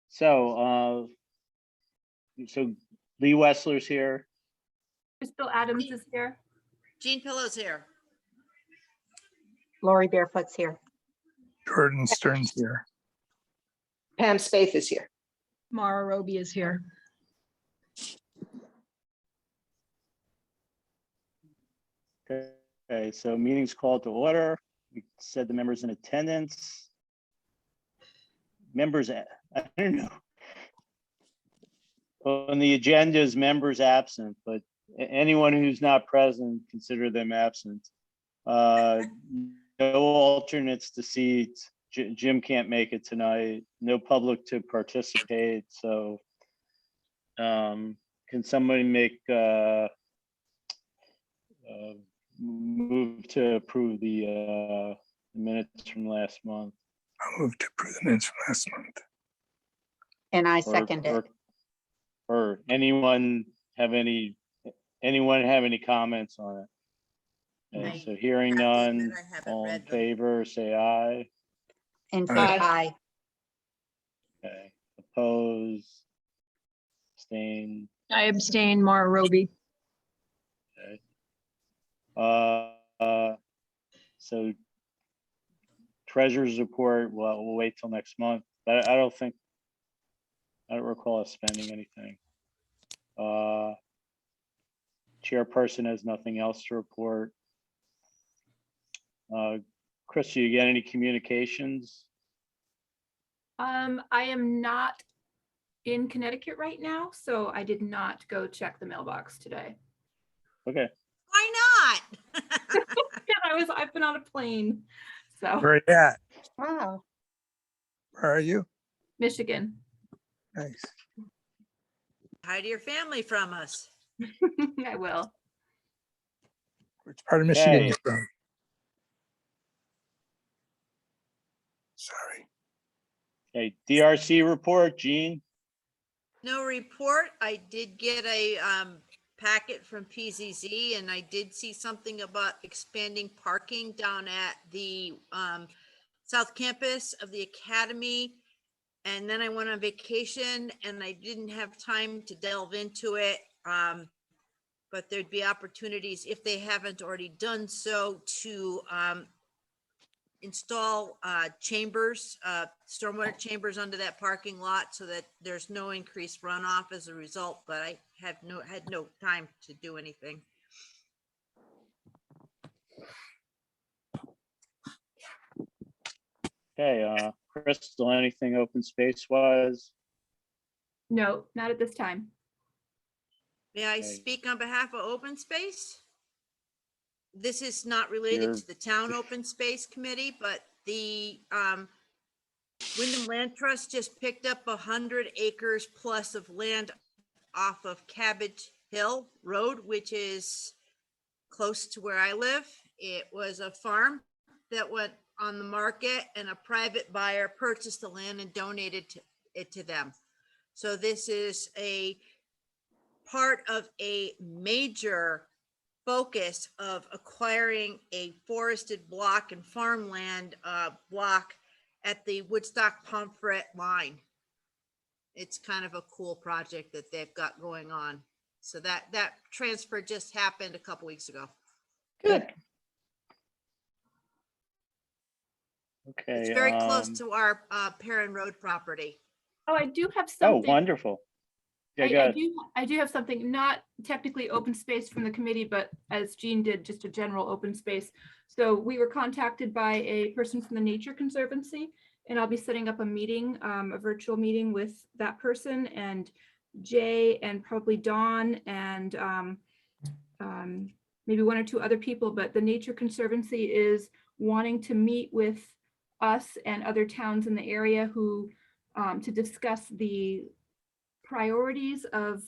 So Lee Wessler's here. Crystal Adams is here. Jean Pillow's here. Lori Barefoot's here. Jordan Stern's here. Pam Spaeth is here. Mara Roby is here. Okay, so meeting's called to order. We said the members in attendance. Members, I don't know. On the agenda is members absent, but anyone who's not present, consider them absent. No alternates to seats. Jim can't make it tonight. No public to participate. So can somebody make move to approve the minutes from last month? I'll move to approve the minutes from last month. And I Or- second it. Or anyone have any comments on it? Okay, so hearing none, I haven't all in read them. favor, say aye. And say Aye. aye. Okay, oppose, abstain. I abstain, Mara Roby. So treasurer's report, well, we'll wait till next month, but I don't recall us spending anything. Chairperson has nothing else to report. Chris, do you get any communications? I am not in Connecticut right now, so I did not go check the mailbox today. Okay, Why not? I've been on a plane, so Where are you at? Wow. Where are you? Michigan. Nice. Hi to your family from us. I will. Which part of Michigan Okay. you from? Sorry. okay, DRC report, Gene. No report. I did get a packet from PZZ and I did see something about expanding parking down at the South Campus of the Academy. And then I went on vacation and I didn't have time to delve into it. But there'd be opportunities, if they haven't already done so, to install chambers, stormwater chambers under that parking lot so that there's no increased runoff as a result, but I had no time to do anything. Okay, Crystal, anything open space wise? No, not at this time. May I Okay. speak on behalf of Open Space? This is not related You're- to the Town Open Space Committee, but the Wyndham Land Trust just picked up 100 acres plus of land off of Cabbage Hill Road, which is close to where I live. It was a farm that went on the market and a private buyer purchased the land and donated it to them. So this is a part of a major focus of acquiring a forested block and farmland block at the Woodstock Pomfret line. It's kind of a cool project that they've got going on. So that transfer just happened a couple weeks ago. Good. Okay. It's very close to our Perrin Road property. Oh, I do have Oh, something. wonderful. Yeah, go I ahead. do have something, not technically open space from the committee, but as Jean did, just a general open space. So we were contacted by a person from the Nature Conservancy, and I'll be setting up a meeting, a virtual meeting with that person and Jay and probably Dawn and maybe one or two other people, but the Nature Conservancy is wanting to meet with us and other towns in the area who to discuss the priorities of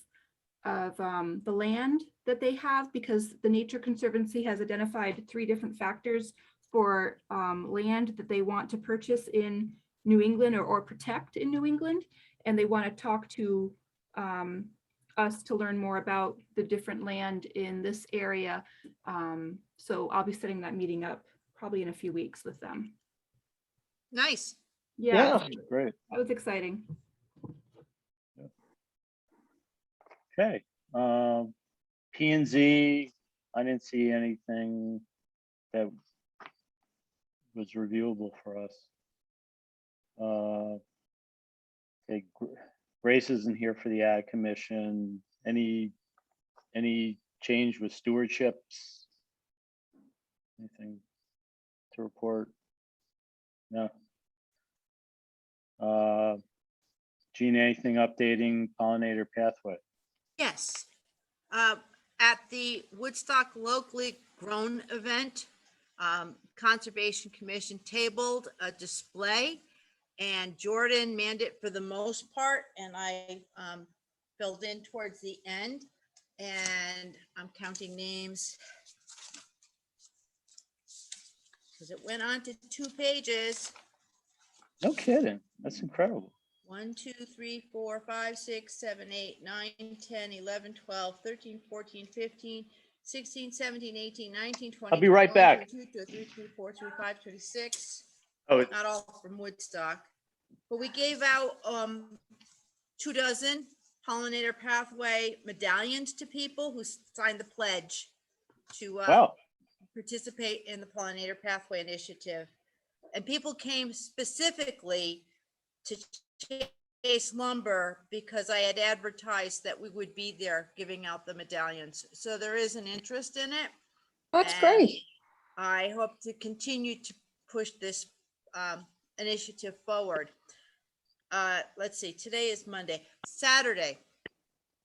the land that they have, because the Nature Conservancy has identified 3 different factors for land that they want to purchase in New England or protect in New England. And they want to talk to us to learn more about the different land in this area. So I'll be setting that meeting up probably in a few weeks with them. Nice. Yeah, Yeah. Great. that was exciting. Okay, P and Z, I didn't see anything that was reviewable for us. Okay, Grace isn't here for the Ag Commission. Any change with stewardships? Anything to report? No. Gene, anything updating pollinator pathway? Yes. At the Woodstock Locally Grown event, Conservation Commission tabled a display, and Jordan manned it for the most part, and I filled in towards the end, and I'm counting names because it went on to 2 pages. No kidding. That's incredible. 1, 2, 3, 4, 5, 6, 7, 8, 9, 10, 11, 12, 13, 14, 15, 16, 17, 18, 19, 20. I'll be right back. 22, 23, 24, 25, 26. Oh, Not all from Woodstock. But we gave out 24 pollinator pathway medallions to people who signed the pledge to wow. participate in the pollinator pathway initiative. And people came specifically to Chase Lumber because I had advertised that we would be there giving out the medallions. So there is an interest in it. That's And great. I hope to continue to push this initiative forward. Let's see, today is Monday. Saturday,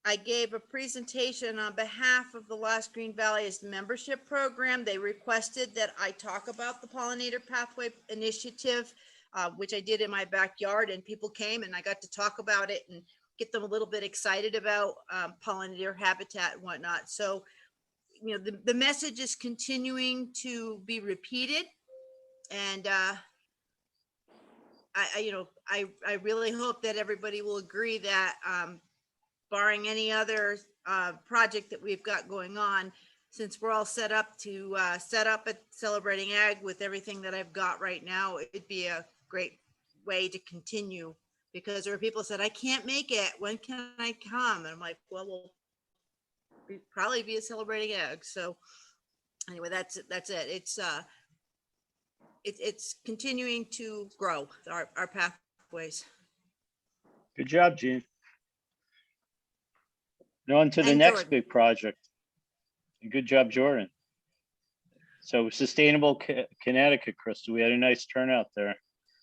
I gave a presentation on behalf of the Lost Green Valley's membership program. They requested that I talk about the Pollinator Pathway Initiative, which I did in my backyard, and people came and I got to talk about it and get them a little bit excited about pollinator habitat and whatnot. So, you know, the message is continuing to be repeated, and I really hope that everybody will agree that barring any other project that we've got going on, since we're all set up at Celebrating Ag with everything that I've got right now, it'd be a great way to continue, because there are people said, I can't make it. When can I come? And I'm like, well, we'll probably be a Celebrating Ag. So anyway, that's it. It's continuing to grow our pathways. Good job, Gene. Now on to the And next Jordan. big project. Good job, Jordan. So Sustainable Connecticut, Crystal, we had a nice turnout there.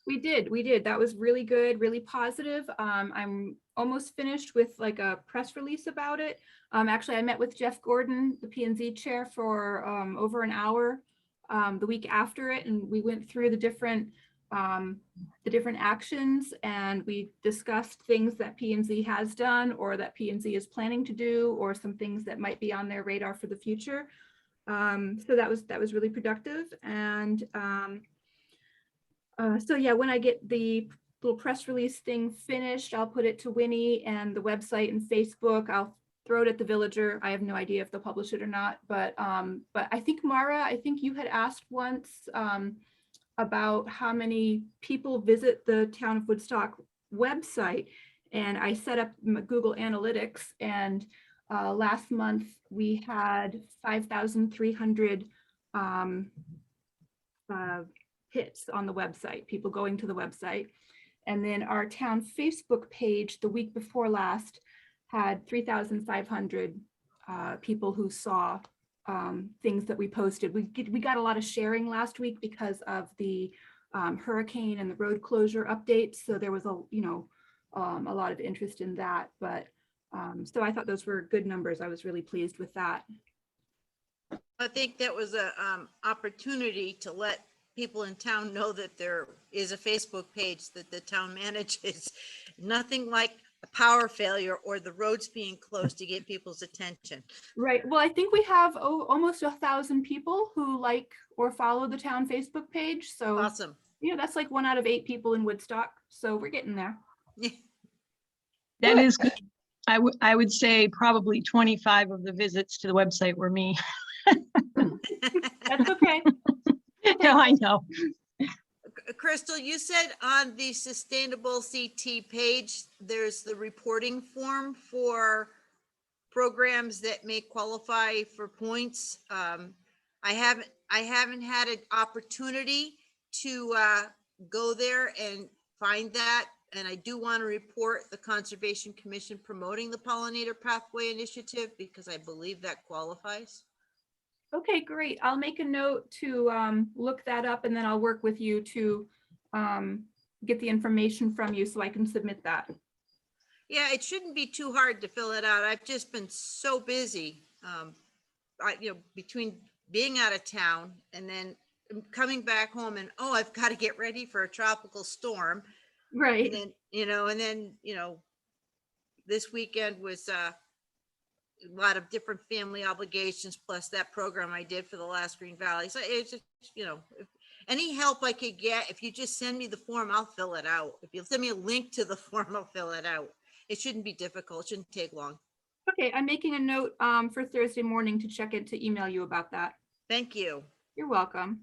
We did. That was really good, really positive. I'm almost finished with like a press release about it. Actually, I met with Jeff Gordon, the P&Z chair, for over an hour the week after it, and we went through the different actions, and we discussed things that P&Z has done or that P&Z is planning to do, or some things that might be on their radar for the future. So that was really productive. And so yeah, when I get the little press release thing finished, I'll put it to Winnie and the website and Facebook. I'll throw it at the Villager. I have no idea if they'll publish it or not, but I think Mara, I think you had asked once about how many people visit the Town of Woodstock website, and I set up Google Analytics, and last month we had 5,300 hits on the website, people going to the website. And then our town Facebook page the week before last had 3,500 people who saw things that we posted. We got a lot of sharing last week because of the hurricane and the road closure updates. So there was a lot of interest in that. But so I thought those were good numbers. I was really pleased with that. I think that was a opportunity to let people in town know that there is a Facebook page that the town manages. Nothing like a power failure or the roads being closed to get people's attention. Right. Well, I think we have almost 1,000 people who like or follow the town Facebook page. So, Awesome. that's like 1 out of 8 people in Woodstock. So we're getting there. That is good. I would say probably 25 of the visits to the website were me. That's okay. No, I know. Crystal, you said on the Sustainable CT page, there's the reporting form for programs that may qualify for points. I haven't had an opportunity to go there and find that. And I do want to report the Conservation Commission promoting the Pollinator Pathway Initiative because I believe that qualifies. Okay, great. I'll make a note to look that up and then I'll work with you to get the information from you so I can submit that. Yeah, it shouldn't be too hard to fill it out. I've just been so busy. Between being out of town and then coming back home and, oh, I've got to get ready for a tropical storm. Right. And then, this weekend was a lot of different family obligations, plus that program I did for the last Green Valley. So it's just, if any help I could get, if you just send me the form, I'll fill it out. If you send me a link to the form, I'll fill it out. It shouldn't be difficult. It shouldn't take long. Okay, I'm making a note for Thursday morning to check it, to email you about that. Thank you. You're welcome.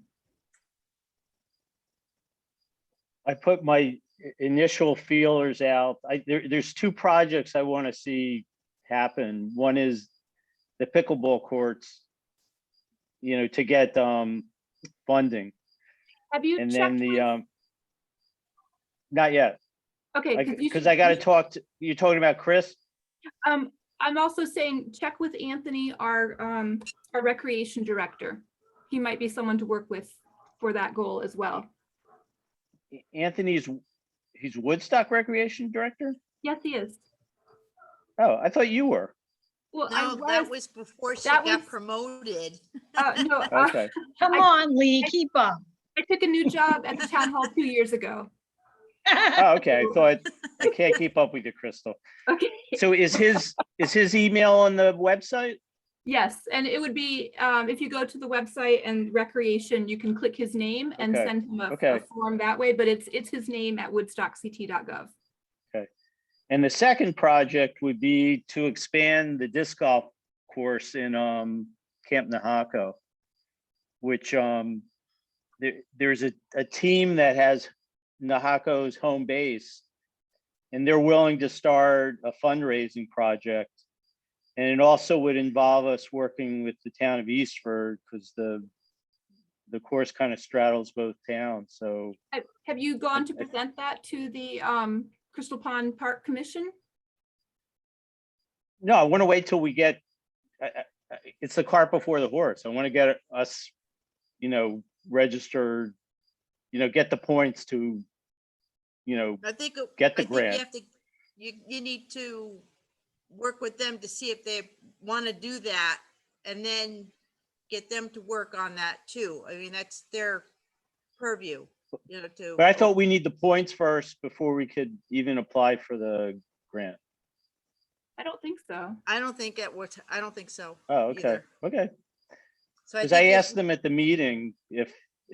I put my initial feelers out. There's two projects I want to see happen. One is the pickleball courts, to get funding. Have you And checked then with- not yet, Okay, because I got to talk to, you're talking about Chris? I'm also saying check with Anthony, our recreation director. He might be someone to work with for that goal as well. He's Woodstock Recreation Director? Yes, he is. Oh, I thought you were. Well, No, that was before she that got was- promoted. no, Okay. Come on, Lee, keep up. I took a new job at the town hall 2 years ago. Oh, okay. I thought I can't keep up with you, Crystal. Okay. So is his email on the website? Yes, and it would be, if you go to the website and recreation, you can click his name and Okay, send him a okay. form that way, but it's his name at woodstockct.gov. And the second project would be to expand the disc golf course in Camp Nahako, which there's a team that has Nahako's home base, and they're willing to start a fundraising project. And it also would involve us working with the town of Eastford because the course kind of straddles both towns. So Have you gone to present that to the Crystal Pond Park Commission? no, I want to wait till we get, it's the cart before the horse. I want to get us, registered, get the points to, I think. Get the I think grant. You have to, you need to work with them to see if they want to do that and then get them to work on that too. I mean, that's their purview, to. but I thought we need the points first before we could even apply for the grant. I don't think so. I don't think I don't think so. Oh, okay, either. okay. So Because think I if- asked them at the meeting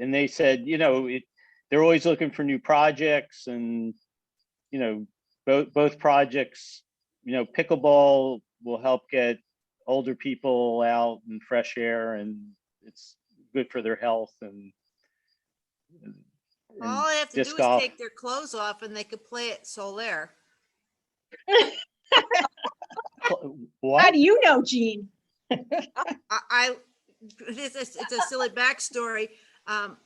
and they said, they're always looking for new projects and, both projects, pickleball will help get older people out in fresh air and it's good for their health and All I have to do disc is golf. take their clothes off and they could play at Solaire. How What? do you know, Jean? It's a silly backstory.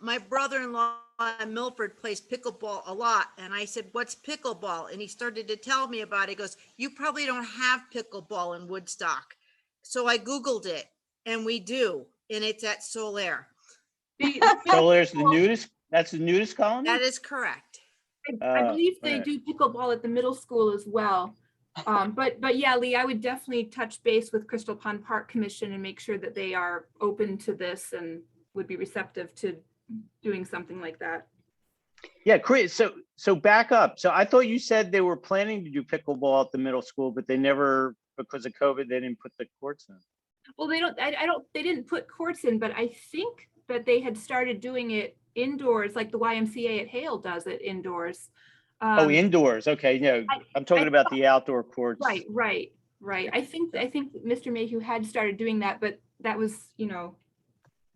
My brother-in-law in Milford plays pickleball a lot. And I said, what's pickleball? And he started to tell me about it. He goes, you probably don't have pickleball in Woodstock. So I Googled it and we do. And it's at Solaire. So there's the nudist, that's the nudist colony? That is correct. I believe they alright. do pickleball at the middle school as well. But yeah, Lee, I would definitely touch base with Crystal Pond Park Commission and make sure that they are open to this and would be receptive to doing something like that. Yeah, Chris, so back up. So I thought you said they were planning to do pickleball at the middle school, but they never, because of COVID, they didn't put the courts in. Well, they didn't put courts in, but I think that they had started doing it indoors, like the YMCA at Hale does it indoors. Oh, indoors, okay, no, I'm talking about the outdoor courts. Right. I think Mr. Mayhew had started doing that, but that was,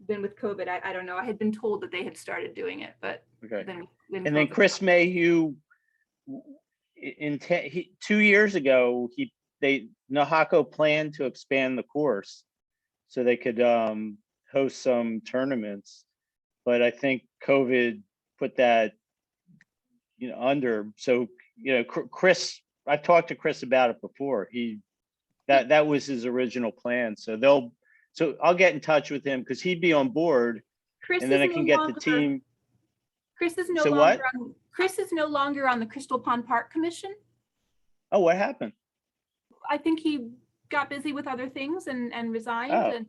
then with COVID, I don't know. I had been told that they had started doing it, but Okay, then. and then Chris Mayhew, 2 years ago, Nahako planned to expand the course so they could host some tournaments. But I think COVID put that, under. So, Chris, I've talked to Chris about it before. That was his original plan. So I'll get in touch with him because he'd be on board, Chris and then is I no can get the longer- team. Chris is no So longer what? on, Chris is no longer on the Crystal Pond Park Commission. Oh, what happened? I think he got busy with other things and resigned, Oh, and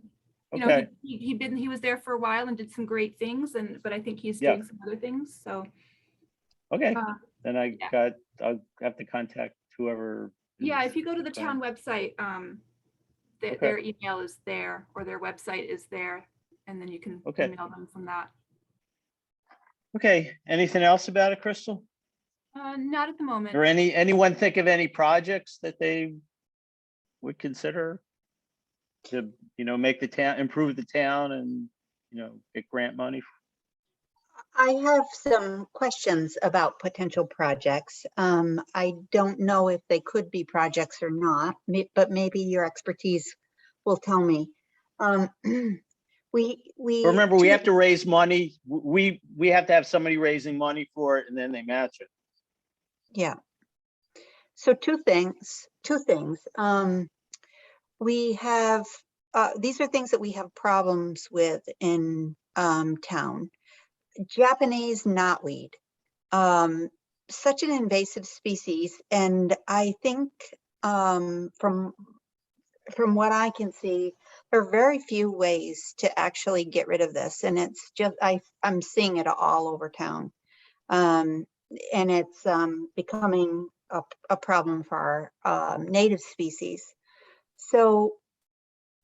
Okay, he was there for a while and did some great things, but I think he's Yeah. doing some other things. So okay. uh, Then I'll have to contact whoever. yeah, is if you go to the the town plan. website, Okay. their email is there, or their website is there, and then you can Okay. email them from that. Okay, anything else about it, Crystal? Not at the moment. Or anyone think of any projects that they would consider to, make the town, improve the town and, get grant money? I have some questions about potential projects. I don't know if they could be projects or not, but maybe your expertise will tell me. We. Remember, we have to raise money. We have to have somebody raising money for it and then they match it. Yeah. So two things. We have, these are things that we have problems with in town. Japanese knotweed, such an invasive species. And I think from what I can see, there are very few ways to actually get rid of this. And it's just, I'm seeing it all over town. And it's becoming a problem for our native species. So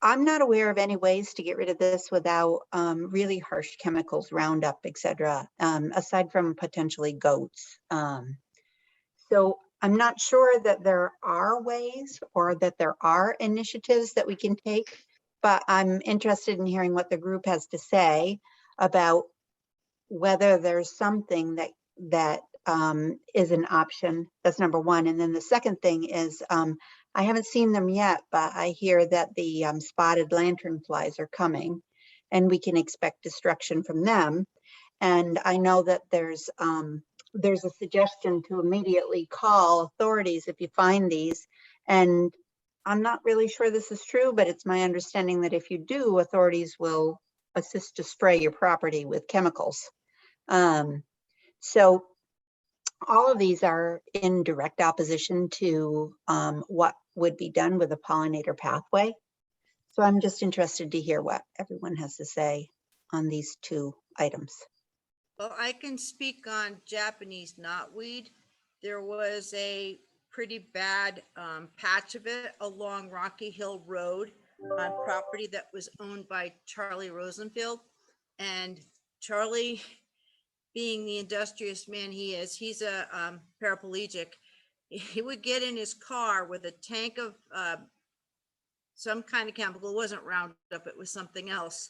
I'm not aware of any ways to get rid of this without really harsh chemicals, Roundup, et cetera, aside from potentially goats. So I'm not sure that there are ways or that there are initiatives that we can take, but I'm interested in hearing what the group has to say about whether there's something that is an option. That's number one. And then the second thing is, I haven't seen them yet, but I hear that the spotted lanternflies are coming and we can expect destruction from them. And I know that there's a suggestion to immediately call authorities if you find these. And I'm not really sure this is true, but it's my understanding that if you do, authorities will assist to spray your property with chemicals. So all of these are in direct opposition to what would be done with a pollinator pathway. So I'm just interested to hear what everyone has to say on these two items. Well, I can speak on Japanese knotweed. There was a pretty bad patch of it along Rocky Hill Road on property that was owned by Charlie Rosenfield. And Charlie, being the industrious man he is, he's a paraplegic. He would get in his car with a tank of some kind of chemical. It wasn't Roundup, it was something else,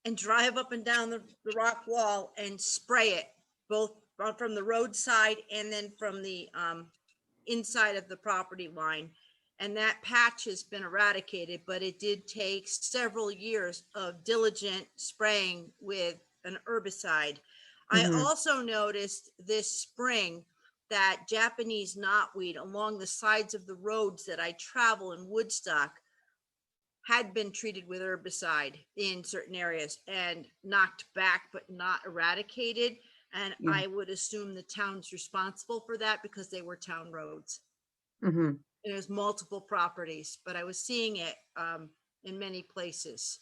and drive up and down the rock wall and spray it, both from the roadside and then from the inside of the property line. And that patch has been eradicated, but it did take several years of diligent spraying with an herbicide. I Mhm. also noticed this spring that Japanese knotweed along the sides of the roads that I travel in Woodstock had been treated with herbicide in certain areas and knocked back, but not eradicated. And Yeah. I would assume the town's responsible for that because they were town roads. Mhm. And it was multiple properties, but I was seeing it in many places.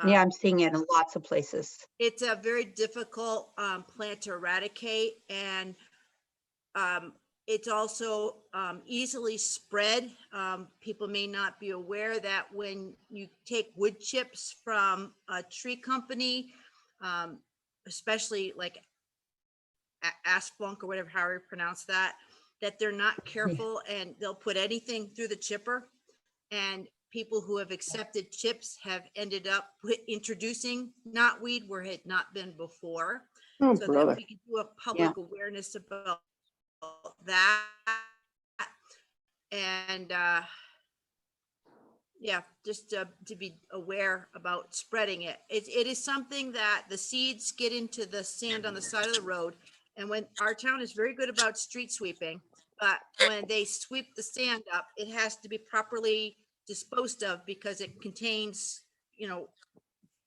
Yeah, I'm seeing it in lots of places. It's a very difficult plant to eradicate, and it's also easily spread. People may not be aware that when you take wood chips from a tree company, especially like Asplunk or whatever, how you pronounce that they're not careful and they'll put anything through the chipper. And people who have accepted chips have ended up introducing knotweed where it had not been before. Oh, So brother. that we can do a public awareness about that. And Yeah, just to be aware about spreading it. It is something that the seeds get into the sand on the side of the road. And when our town is very good about street sweeping, but when they sweep the sand up, it has to be properly disposed of because it contains, you know,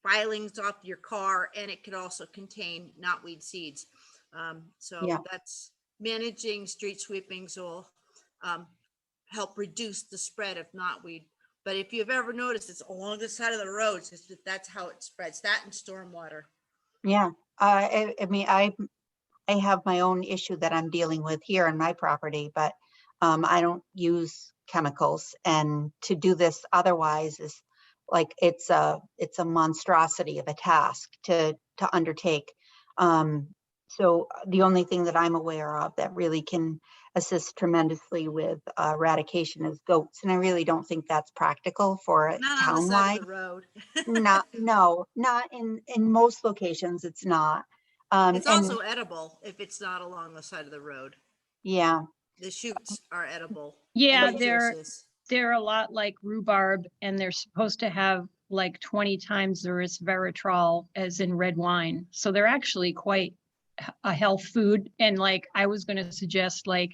filings off your car, and it could also contain knotweed seeds. So Yeah. that's managing street sweepings will help reduce the spread of knotweed. But if you've ever noticed, it's along the side of the roads. That's how it spreads. That and stormwater. Yeah, I mean, I have my own issue that I'm dealing with here on my property, but I don't use chemicals, and to do this otherwise is like it's a monstrosity of a task to undertake. So the only thing that I'm aware of that really can assist tremendously with eradication is goats, and I really don't think that's practical for a Not on the side townwide. of the road. Not in most locations, it's not. It's And also edible if it's not along the side of the road. yeah, The shoots are edible. Yeah, and the they're juices. they're a lot like rhubarb, and they're supposed to have like 20 times the resveratrol as in red wine. So they're actually quite a health food. And like I was going to suggest, like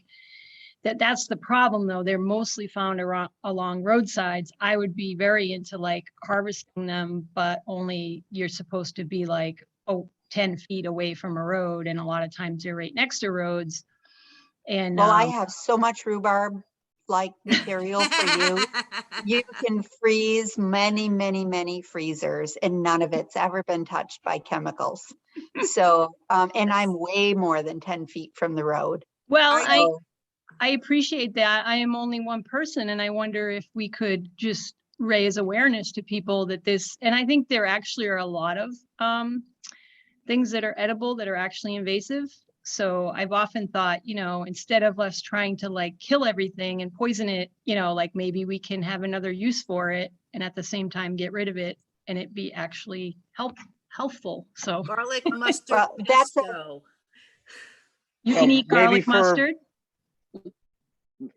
that's the problem though. They're mostly found around along roadsides. I would be very into like harvesting them, but only you're supposed to be like 10 feet away from a road, and a lot of times they're right next to roads. And well, I have so much rhubarb like material for you. You can freeze many freezers, and none of it's ever been touched by chemicals. So, and I'm way more than 10 feet from the road. well, I- I So, I appreciate that. I am only one person, and I wonder if we could just raise awareness to people that this, and I think there actually are a lot of things that are edible that are actually invasive. So I've often thought, instead of us trying to like kill everything and poison it, like maybe we can have another use for it and at the same time get rid of it and it be actually healthful. So Garlic mustard Well, that's a- pesto. you Well, can eat maybe garlic for- mustard.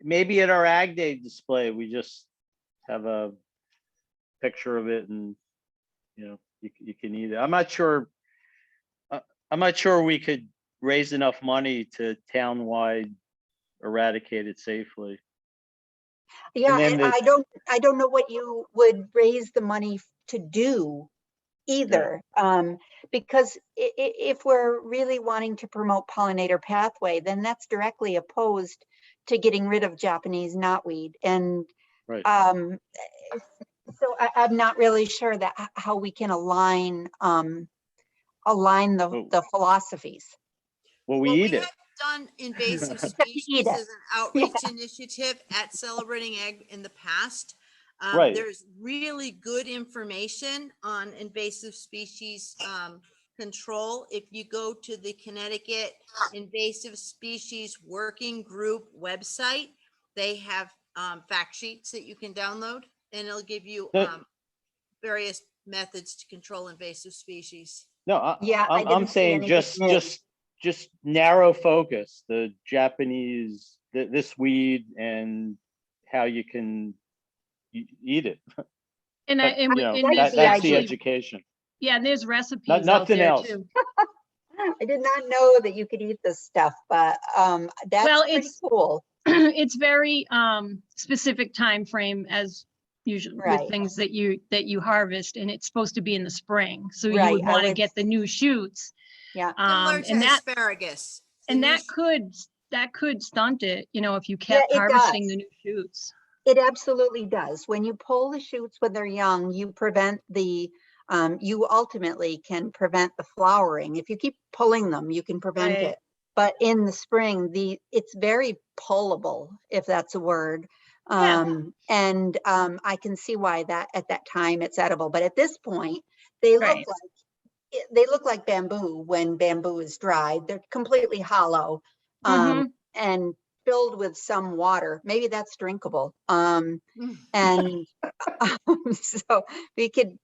Maybe at our Ag Day display, we just have a picture of it and, you can eat it. I'm not sure we could raise enough money to townwide eradicate it safely. yeah, then and the- I don't know what you would raise the money to do either. Because if we're really wanting to promote pollinator pathway, then that's directly opposed to getting rid of Japanese knotweed. And Right. so I'm not really sure that how we can align the philosophies. Well, we Well, eat it. have done invasive Eat species it. as an outreach initiative at Celebrating Ag in the past. Right. There's really good information on invasive species control. If you go to the Connecticut Invasive Species Working Group website, they have fact sheets that you can download, and it'll give you That- various methods to control invasive species. No, Yeah, I I'm didn't see saying anything new. just narrow focus, the Japanese, this weed and how you can eat it. And But, and you know, and That's there's the that's the idea. actually, education. yeah, and there's recipes out nothing there else. too. I did not know that you could eat this stuff, but that's Well, pretty it's- cool. It's very specific time frame as usually Right. with things that you harvest, and it's supposed to be in the spring. So you Right, would I want to would- get the new shoots. Yeah. Similar to And asparagus. and The that could stunt it, if you Yeah, kept it harvesting does. the new shoots. It absolutely does. When you pull the shoots when they're young, you ultimately can prevent the flowering. If you keep pulling them, you can prevent Right. it. But in the spring, it's very pullable, if that's a word. Yeah. And I can see why that at that time it's edible. But at this point, they Right. look like bamboo when bamboo is dried. They're completely hollow. Mhm. And filled with some water. Maybe that's drinkable. And so we could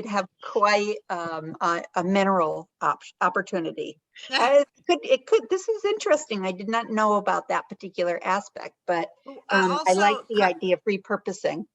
have quite a mineral opportunity. This is interesting. I did not know about that particular aspect, but I like Also, the idea of repurposing.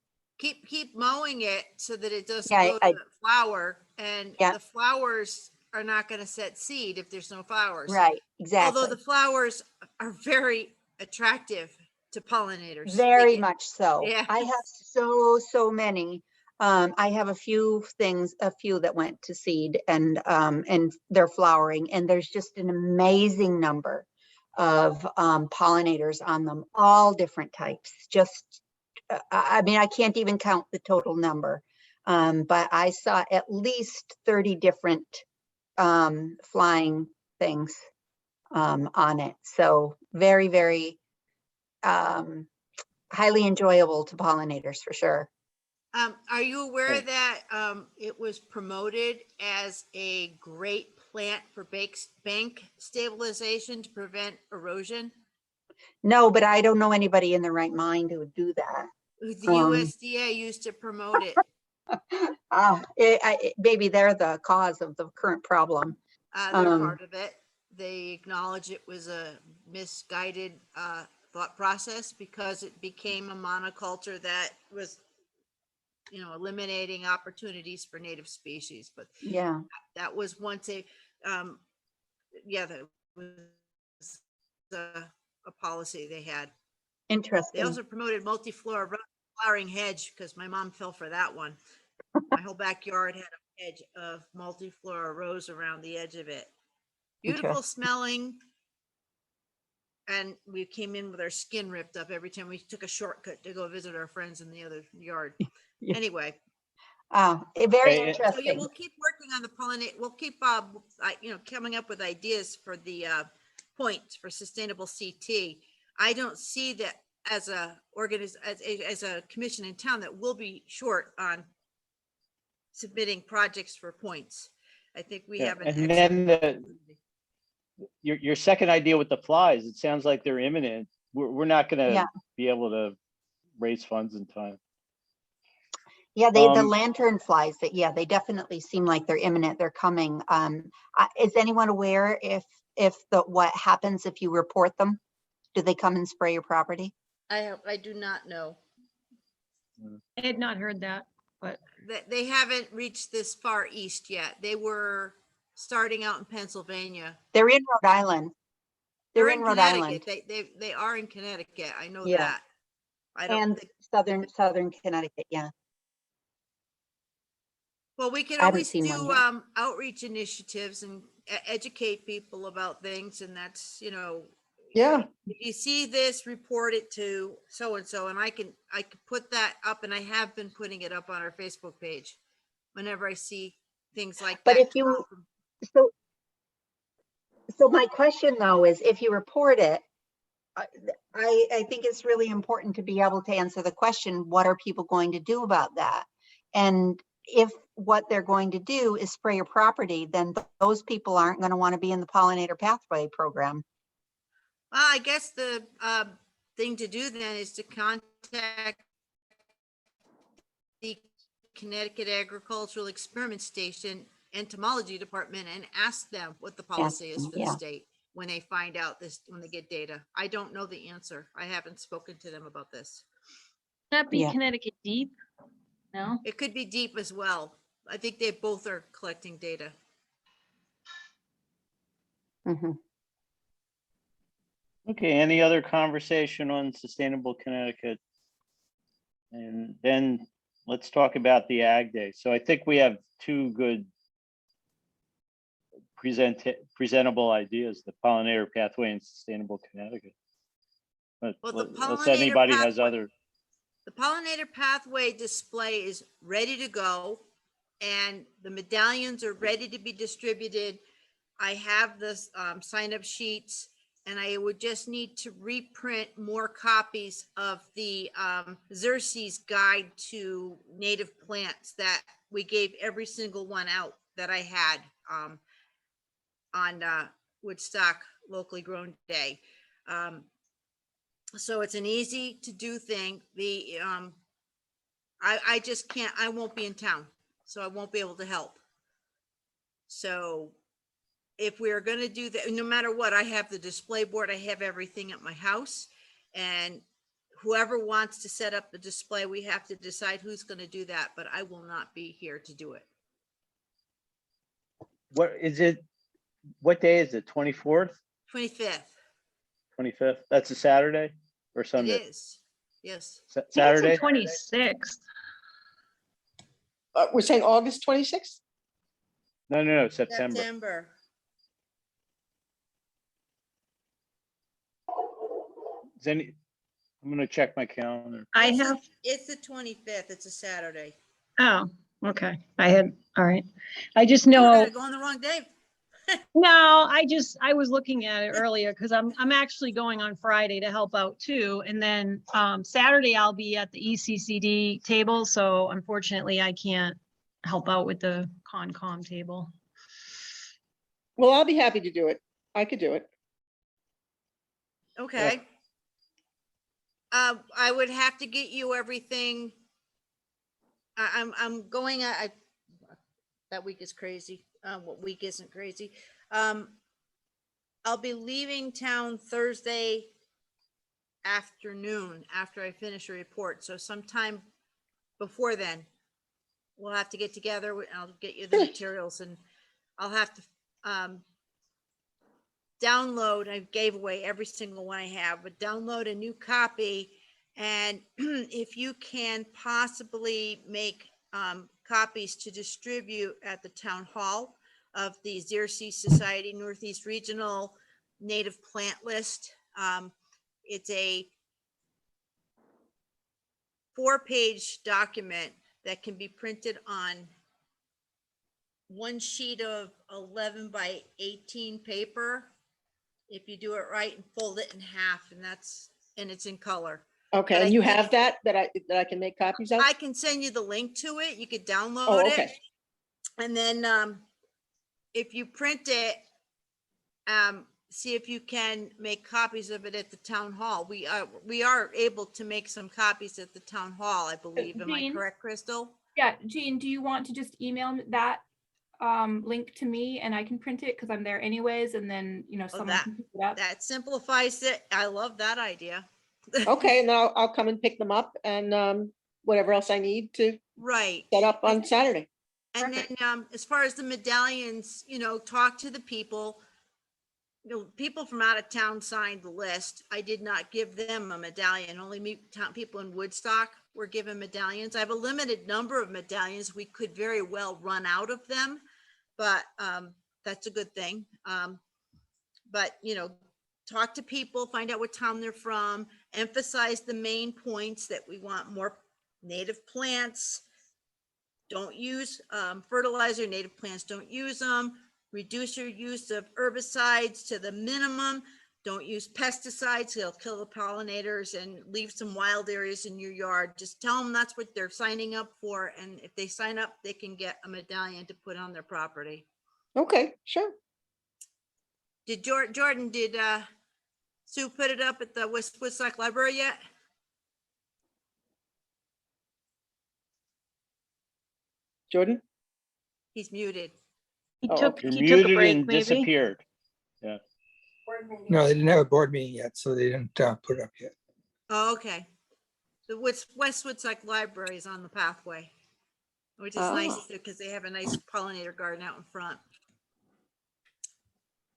keep mowing it so that it doesn't Yeah, go to flower, and Yeah. the flowers are not gonna set seed if there's no flowers. right, Although exactly. the flowers are very attractive to pollinators. They Very get- much so. Yeah. I have so many. I have a few that went to seed and they're flowering, and there's just an amazing number of pollinators on them, all different types. Just, I mean, I can't even count the total number. But I saw at least 30 different flying things on it. So very highly enjoyable to pollinators for sure. Are you aware Okay. that it was promoted as a great plant for bank stabilization to prevent erosion? No, but I don't know anybody in their right mind who would do that. The Um, USDA used to promote it. Maybe they're the cause of the current problem. They're Um, part of it. They acknowledge it was a misguided thought process because it became a monoculture that was, eliminating opportunities for native species. But Yeah, that was once that was a policy they had. They interesting. also promoted multiflora flowering hedge because my mom fell for that one. My whole backyard had a hedge of multiflora rose around the edge of it. Beautiful Interesting. smelling. And we came in with our skin ripped up every time we took a shortcut to go visit our friends in the other yard. Yeah. Anyway, Very Hey, so yeah, interesting. we'll keep working on the pollinate. We'll keep, coming up with ideas for the points for sustainable CT. I don't see that as as a commission in town that will be short on submitting projects for points. I think we Yeah, have an and excellent. then your second idea with the flies, it sounds like they're imminent. We're not Yeah. gonna be able to raise funds in time. Yeah, the Um, lantern flies, they definitely seem like they're imminent. They're coming. Is anyone aware if what happens if you report them? Do they come and spray your property? I do not know. I had not heard that, but They haven't reached this far east yet. They were starting out in Pennsylvania. They're in Rhode Island. They're in Rhode Island. Connecticut. They are in Connecticut. I know Yeah. that. I don't And think, southern Connecticut, yeah. well, we could I haven't always seen one do yet. outreach initiatives and educate people about things. And that's, Yeah, if you see this, report it to so-and-so, and I can put that up, and I have been putting it up on our Facebook page whenever I see things like But that. if you, so my question though is, if you report it, I think it's really important to be able to answer the question, what are people going to do about that? And if what they're going to do is spray your property, then those people aren't going to want to be in the pollinator pathway program. Well, I guess the thing to do then is to contact the Connecticut Agricultural Experiment Station Entomology Department and ask them what the policy is for the yeah. state when they find out this, when they get data. I don't know the answer. I haven't spoken to them about this. that be Yeah. Connecticut deep? No? It could be deep as well. I think they both are collecting data. Mhm. okay, any other conversation on sustainable Connecticut? And then let's talk about the Ag Day. So I think we have two good presentable ideas, the pollinator pathway and sustainable Connecticut. But Well, the unless pollinator anybody has pathway- other, The pollinator pathway display is ready to go, and the medallions are ready to be distributed. I have the sign up sheets, and I would just need to reprint more copies of the Xerces Guide to Native Plants that we gave every single one out that I had on Woodstock Locally Grown Day. So it's an easy to do thing. The I just can't, I won't be in town, so I won't be able to help. So if we're gonna do that, no matter what, I have the display board, I have everything at my house. And whoever wants to set up the display, we have to decide who's gonna do that, but I will not be here to do it. What is it? What day is it? 24th, 25th, 25th? That's a Saturday or it Sunday? is, yes. Saturday? 26th. We're saying August 26th? No, September. September. I'm gonna check my calendar. I It's the- have, It's the 25th, it's a Saturday. oh, okay. All right. I just We're know, gonna go on the wrong day. no, I was looking at it earlier because I'm actually going on Friday to help out too. And then Saturday I'll be at the ECCD table. So unfortunately I can't help out with the Concom table. Well, I'll be happy to do it. I could do it. Okay. I would have to get you everything. I'm going, that week is crazy. What week isn't crazy? I'll be leaving town Thursday afternoon after I finish a report. So sometime before then, we'll have to get together. I'll get you the Sure. materials and I'll have to, download, I gave away every single one I have, but download a new copy. And if you can possibly make copies to distribute at the town hall of the Xerces Society Northeast Regional Native Plant List. It's a 4-page document that can be printed on one sheet of 11 by 18 paper. If you do it right and fold it in half, and it's in color. Okay, But I and you think- have that I can make copies of? I can send you the link to it. You could download Oh, it. okay. And then, if you print it, see if you can make copies of it at the town hall. We are able to make some copies at the town hall, I believe. Am I Jean? correct, Crystal? Yeah, Jean, do you want to just email that link to me and I can print it because I'm there anyways, and then, someone that- can pick it up? That simplifies it. I love that idea. Okay, and then I'll come and pick them up and whatever else I need to Right. set up on Saturday. And then, as far as the medallions, talk to the people. People from out of town signed the list. I did not give them a medallion. Only people in Woodstock were given medallions. I have a limited number of medallions. We could very well run out of them, but that's a good thing. But talk to people, find out what town they're from, emphasize the main points that we want more native plants. Don't use fertilizer, native plants, don't use them. Reduce your use of herbicides to the minimum. Don't use pesticides, they'll kill the pollinators, and leave some wild areas in your yard. Just tell them that's what they're signing up for. And if they sign up, they can get a medallion to put on their property. Okay, sure. Did Jordan, did Sue put it up at the Woodstock Library yet? Jordan? He's muted. He Oh, took, You're he took a muted break, and maybe. disappeared. No, they didn't have a board meeting yet, so they didn't put it up yet. Oh, okay. The West Woodstock Library is on the pathway, which is nice Oh. because they have a nice pollinator garden out in front.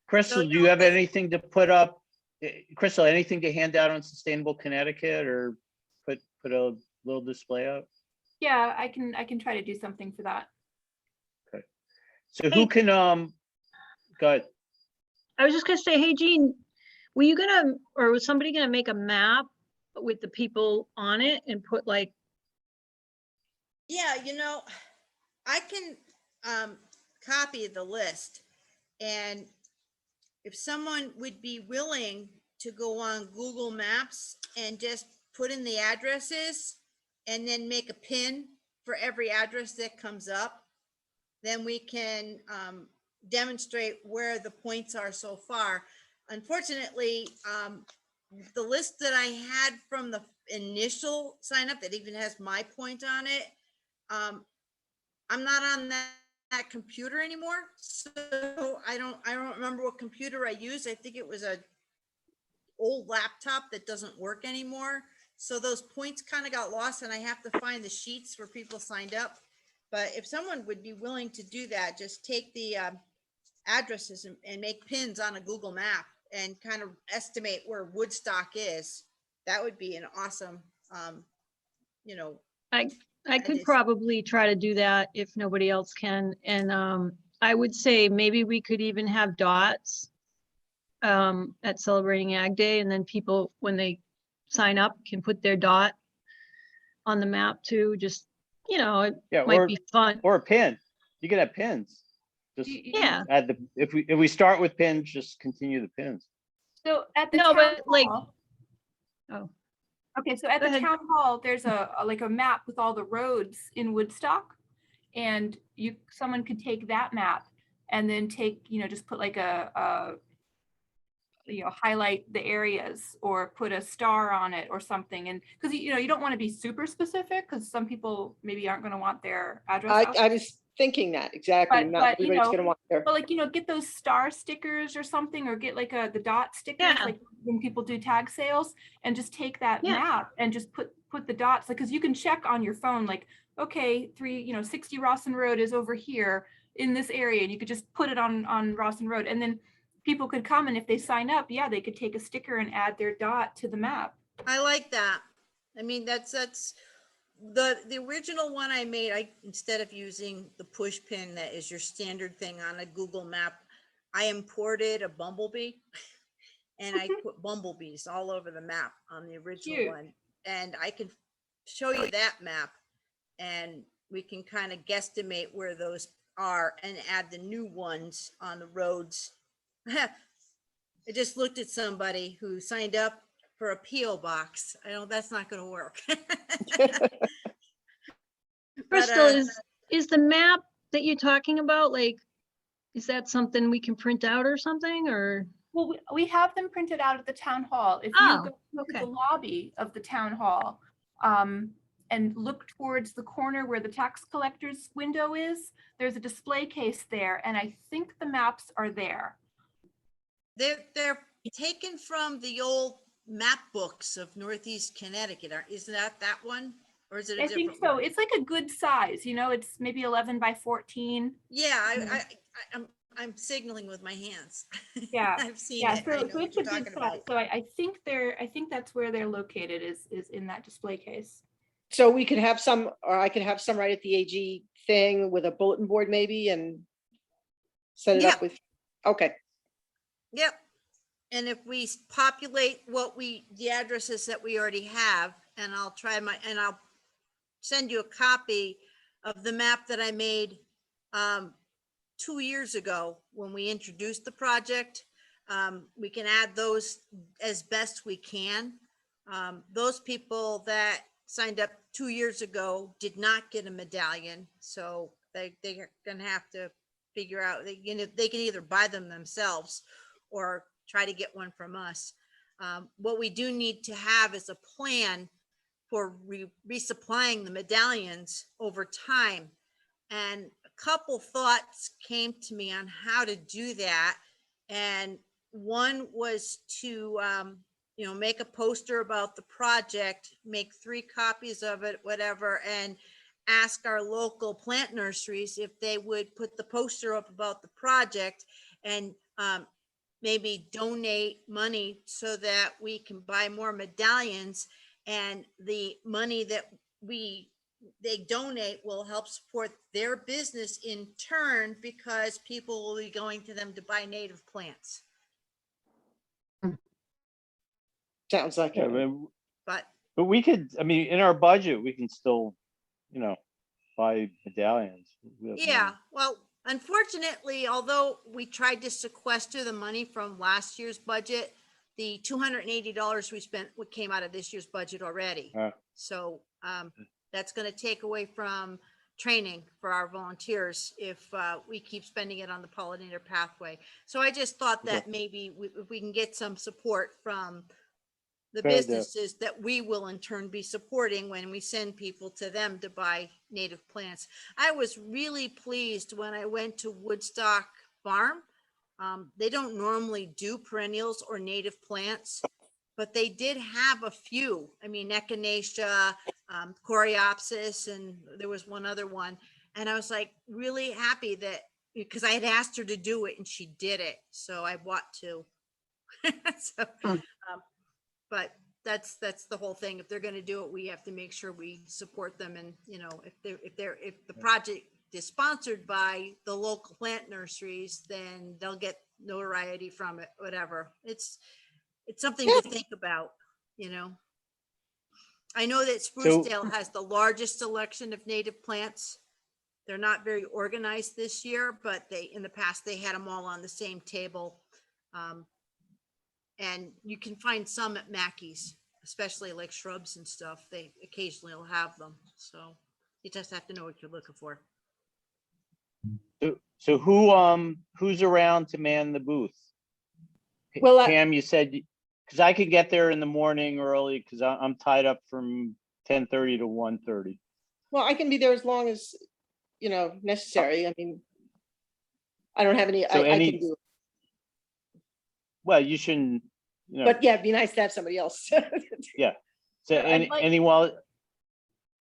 Crystal, do you have anything to put up? Crystal, anything to hand out on Sustainable Connecticut or put a little display up? Yeah, I can try to do something for that. So who can, go ahead. I was just gonna say, hey, Jean, were you gonna, or was somebody gonna make a map with the people on it and put like, Yeah, I can copy the list, and if someone would be willing to go on Google Maps and just put in the addresses and then make a pin for every address that comes up, then we can demonstrate where the points are so far. Unfortunately, the list that I had from the initial sign up that even has my point on it, I'm not on that computer anymore. So I don't remember what computer I used. I think it was a old laptop that doesn't work anymore. So those points kind of got lost and I have to find the sheets where people signed up. But if someone would be willing to do that, just take the addresses and make pins on a Google map and kind of estimate where Woodstock is. That would be an awesome, you know, I could is- probably try to do that if nobody else can. And I would say maybe we could even have dots at Celebrating Ag Day, and then people, when they sign up, can put their dot on the map too. Just, it Yeah, might be fun. or a pin. You could have pins. Just Yeah. add the, if we start with pins, just continue the pins. So at the No, town but like, hall, oh, okay, so at Go the ahead. town hall, there's like a map with all the roads in Woodstock. And someone could take that map and then just put like highlight the areas or put a star on it or something. And because, you don't want to be super specific because some people maybe aren't going to want their address out. I was thinking that exactly. But- Not but, everybody's gonna want their, But like, get those star stickers or something, or get like the dot stickers, Yeah. like when people do tag sales, and just take that Yeah. map and just put the dots, like, cause you can check on your phone, like, okay, 60 Rawson Road is over here in this area, and you could just put it on Rawson Road, and then people could come, and if they sign up, yeah, they could take a sticker and add their dot to the map. I like that. I mean, that's the original one I made. Instead of using the push pin that is your standard thing on a Google map, I imported a bumblebee and I put bumblebees all over the map on the original Cute. one. And I can show you that map and we can kind of guesstimate where those are and add the new ones on the roads. I just looked at somebody who signed up for a PO box. I know that's not going to work. Crystal, uh, is the map that you're talking about, like, is that something we can print out or something, or? Well, we have them printed out at the town hall. If you Oh, go look at okay. the lobby of the town hall, and look towards the corner where the tax collector's window is, there's a display case there, and I think the maps are there. they're taken from the old map books of Northeast Connecticut. Isn't that one? Or is it a I different think so. one? It's like a good size, it's maybe 11 by 14. Yeah, I'm signaling with my hands. Yeah. I've seen Yeah, it. I know so what it's a you're good talking size. about. So I think that's where they're located is in that display case. so we could have some, or I could have some right at the AG thing with a bulletin board maybe and set it Yeah. up with, okay. Yep. And if we populate the addresses that we already have, and I'll send you a copy of the map that I made 2 years ago when we introduced the project. We can add those as best we can. Those people that signed up 2 years ago did not get a medallion, so they're gonna have to figure out, they can either buy them themselves or try to get one from us. What we do need to have is a plan for resupplying the medallions over time. And a couple thoughts came to me on how to do that. And one was to, make a poster about the project, make 3 copies of it, whatever, and ask our local plant nurseries if they would put the poster up about the project and maybe donate money so that we can buy more medallions, and the money that they donate will help support their business in turn, because people will be going to them to buy native plants. Sounds like Yeah, it. but we could, I mean, in our budget, we can still, buy medallions. We have Yeah, money. well, unfortunately, although we tried to sequester the money from last year's budget, the $280 we spent, what came out of this year's budget already. So that's going to take away from training for our volunteers if we keep spending it on the pollinator pathway. So I just thought that maybe if we can get some support from the Fair idea. businesses that we will in turn be supporting when we send people to them to buy native plants. I was really pleased when I went to Woodstock Farm. They don't normally do perennials or native plants, but they did have a few. I mean, Echinacea, Coreopsis, and there was one other one. And I was like really happy that, because I had asked her to do it and she did it. So I want to. So, Hmm. but that's the whole thing. If they're going to do it, we have to make sure we support them. And, you know, if the project is sponsored by the local plant nurseries, then they'll get notoriety from it, whatever. It's something to think about, you know. I know that Sprucedale has the largest selection of native plants. They're not very organized this year, but in the past, they had them all on the same table. And you can find some at Mackey's, especially like shrubs and stuff. They occasionally will have them. So you just have to know what you're looking for. So who's around to man the booth? Well, Pam, you said, because I could get there in the morning early, because I'm tied up from 10:30 to 1:30. well, I can be there as long as, you know, necessary. I mean, I don't have any, So I can do, Well, you shouldn't, you know, but yeah, it'd be nice to have somebody else. so I'd like- anyone,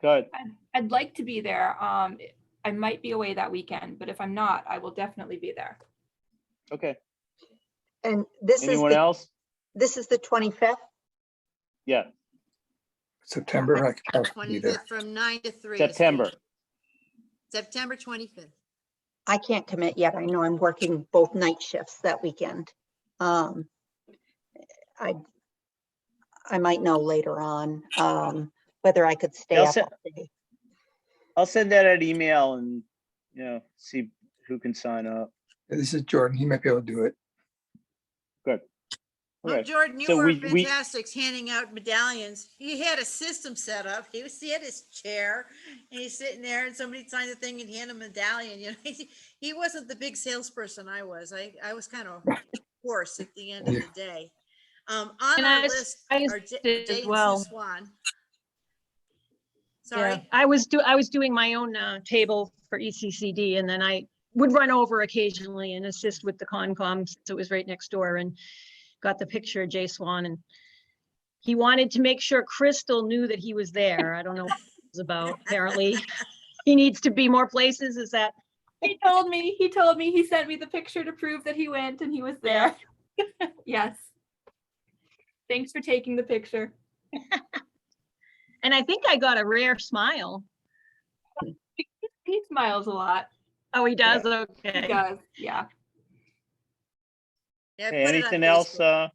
go ahead. I'd like to be there. I might be away that weekend, but if I'm not, I will definitely be there. Okay, And this is anyone else? this is the 25th. Yeah, September, I could possibly be there. 25th from 9 to 3. September. September 25th. I can't commit yet. I know I'm working both night shifts that weekend. I might know later on whether I could stay I'll up se- all day. I'll send that an email and, you know, see who can sign up. This is Jordan. He might be able to do it. Good. Well, Okay. Jordan, you So were we- fantastic handing out medallions. He had a system set up. He had his chair and he's sitting there and somebody signed the thing and hand him a medallion. You know, he wasn't the big salesperson I was. I was kind of hoarse at the end of the day. On And our I list I are did as Jay and well. Sue Swan. Yeah, Sorry. I was doing my own table for ECCD, and then I would run over occasionally and assist with the Concom, so it was right next door, and got the picture of Jay Swan, and he wanted to make sure Crystal knew that he was there. I don't know what it was about. Apparently, he needs to be more places. Is that? He told me, he sent me the picture to prove that he went and he was there. Yes. Thanks for taking the picture. And I think I got a rare smile. He smiles a lot. Oh, he does? He Okay. does, yeah. Yeah, I Hey, put it on anything else, Facebook.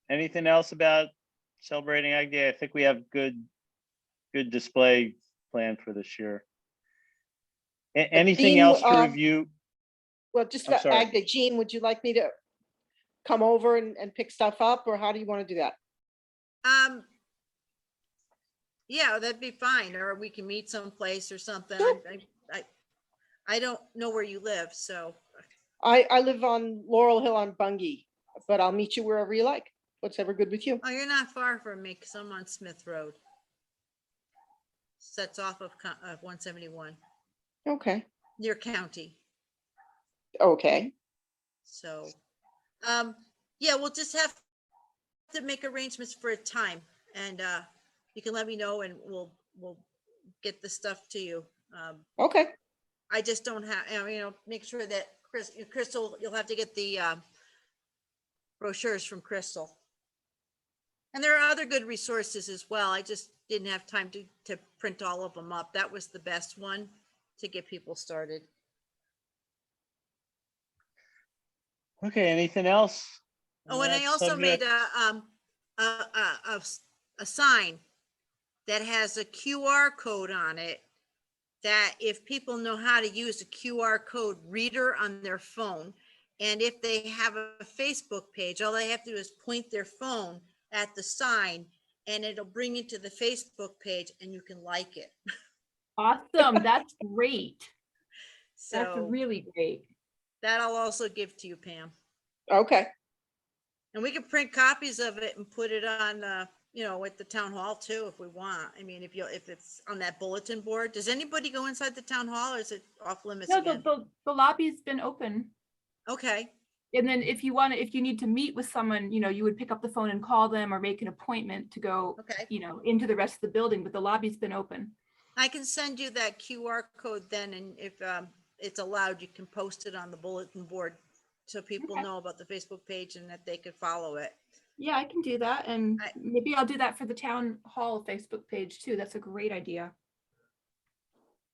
anything else about celebrating Ag Day? I think we have good display planned for this year. Anything Dean, else to review? Well, just I'm about sorry. Ag Day. Jean, would you like me to come over and pick stuff up, or how do you want to do that? Yeah, that'd be fine. Or we can meet someplace or something. Sure. I don't know where you live, so. I live on Laurel Hill on Bungie, but I'll meet you wherever you like. Whatever good with you. Oh, you're not far from me because I'm on Smith Road. Sets off of 171 Okay, near County. okay. So, yeah, we'll just have to make arrangements for a time, and you can let me know, and we'll get the stuff to you. Okay, I just don't have, you know, make sure that Crystal, you'll have to get the brochures from Crystal. And there are other good resources as well. I just didn't have time to print all of them up. That was the best one to get people started. Okay, anything else? on Oh, and I that also made subject? a sign that has a QR code on it, that if people know how to use a QR code reader on their phone, and if they have a Facebook page, all they have to do is point their phone at the sign and it'll bring you to the Facebook page and you can like it. Awesome, that's great. That's So really great. that I'll also give to you, Pam. okay. And we can print copies of it and put it on, you know, at the town hall too, if we want. I mean, if it's on that bulletin board. Does anybody go inside the town hall, or is it off limits No, again? the lobby's been open. Okay, And then if you need to meet with someone, you would pick up the phone and call them or make an appointment to go, Okay. into the rest of the building, but the lobby's been open. I can send you that QR code then, and if it's allowed, you can post it on the bulletin board so people Okay. know about the Facebook page and that they could follow it. Yeah, I can do that. And I- maybe I'll do that for the town hall Facebook page too. That's a great idea.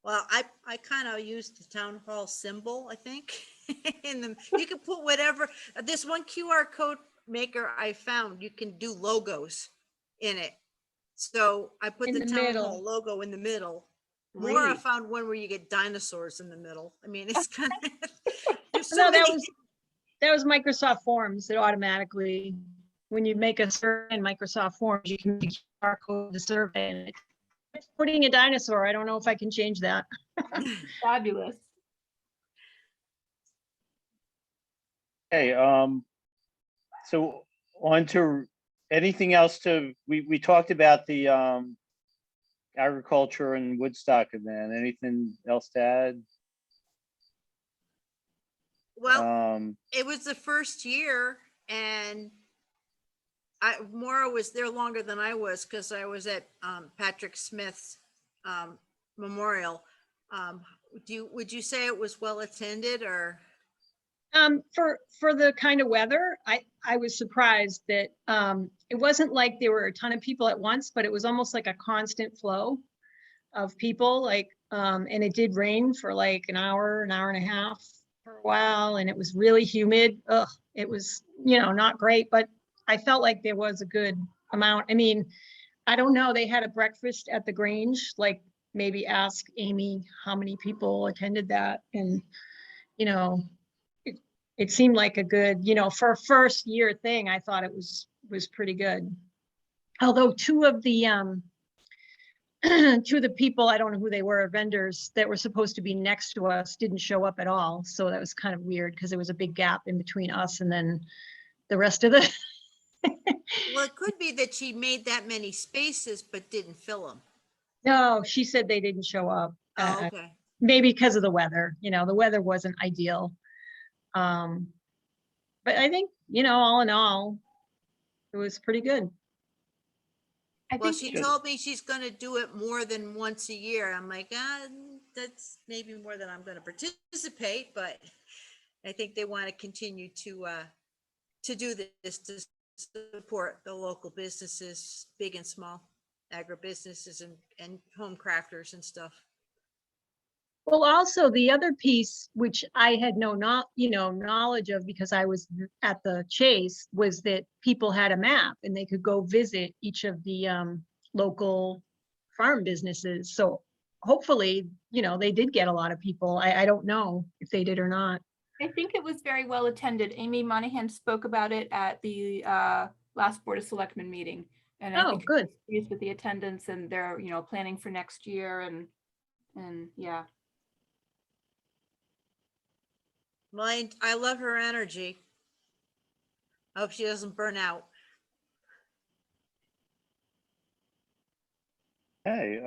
Well, I kind of used the town hall symbol, I think. You can put whatever, this one QR code maker I found, you can do logos in it. So I put In the the town middle. hall logo in the middle. More, I Great. found one where you get dinosaurs in the middle. I mean, it's kind of, there's so No, that many. was Microsoft Forms. It automatically, when you make a survey in Microsoft Forms, you can QR code the survey. And it's putting a dinosaur. I don't know if I can change that. Fabulous. Okay, so on to anything else we talked about the agriculture and Woodstock event. Anything else to add? Well, it was the first year and Maura was there longer than I was because I was at Patrick Smith's memorial. Would you say it was well attended or? For the kind of weather, I was surprised that it wasn't like there were a ton of people at once, but it was almost like a constant flow of people, like, and it did rain for like an hour and a half for a while, and it was really humid. Ugh, it was, not great, but I felt like there was a good amount. I mean, I don't know, they had a breakfast at the Grange, like maybe ask Amy how many people attended that, and, it seemed like a good, for a first year thing, I thought it was pretty good. Although two of the people, I don't know who they were, vendors that were supposed to be next to us didn't show up at all. So that was kind of weird because there was a big gap in between us and then the rest of the. Well, it could be that she made that many spaces but didn't fill them. No, she said they didn't show up. Oh, okay. Maybe because of the weather, the weather wasn't ideal. But I think, all in all, it was pretty good. Well, she told me she's going to do it more than once a year. I'm like, that's maybe more than I'm going to participate, but I think they want to continue to do this to support the local businesses, big and small agribusinesses and home crafters and stuff. Well, also the other piece, which I had knowledge of because I was at the Chase, was that people had a map and they could go visit each of the local farm businesses. So hopefully, they did get a lot of people. I don't know if they did or not. I think it was very well attended. Amy Monahan spoke about it at the last Board of Selectmen meeting. And I think good. pleased with the attendance, and they're, planning for next year and yeah. I love her energy. I hope she doesn't burn out. Okay,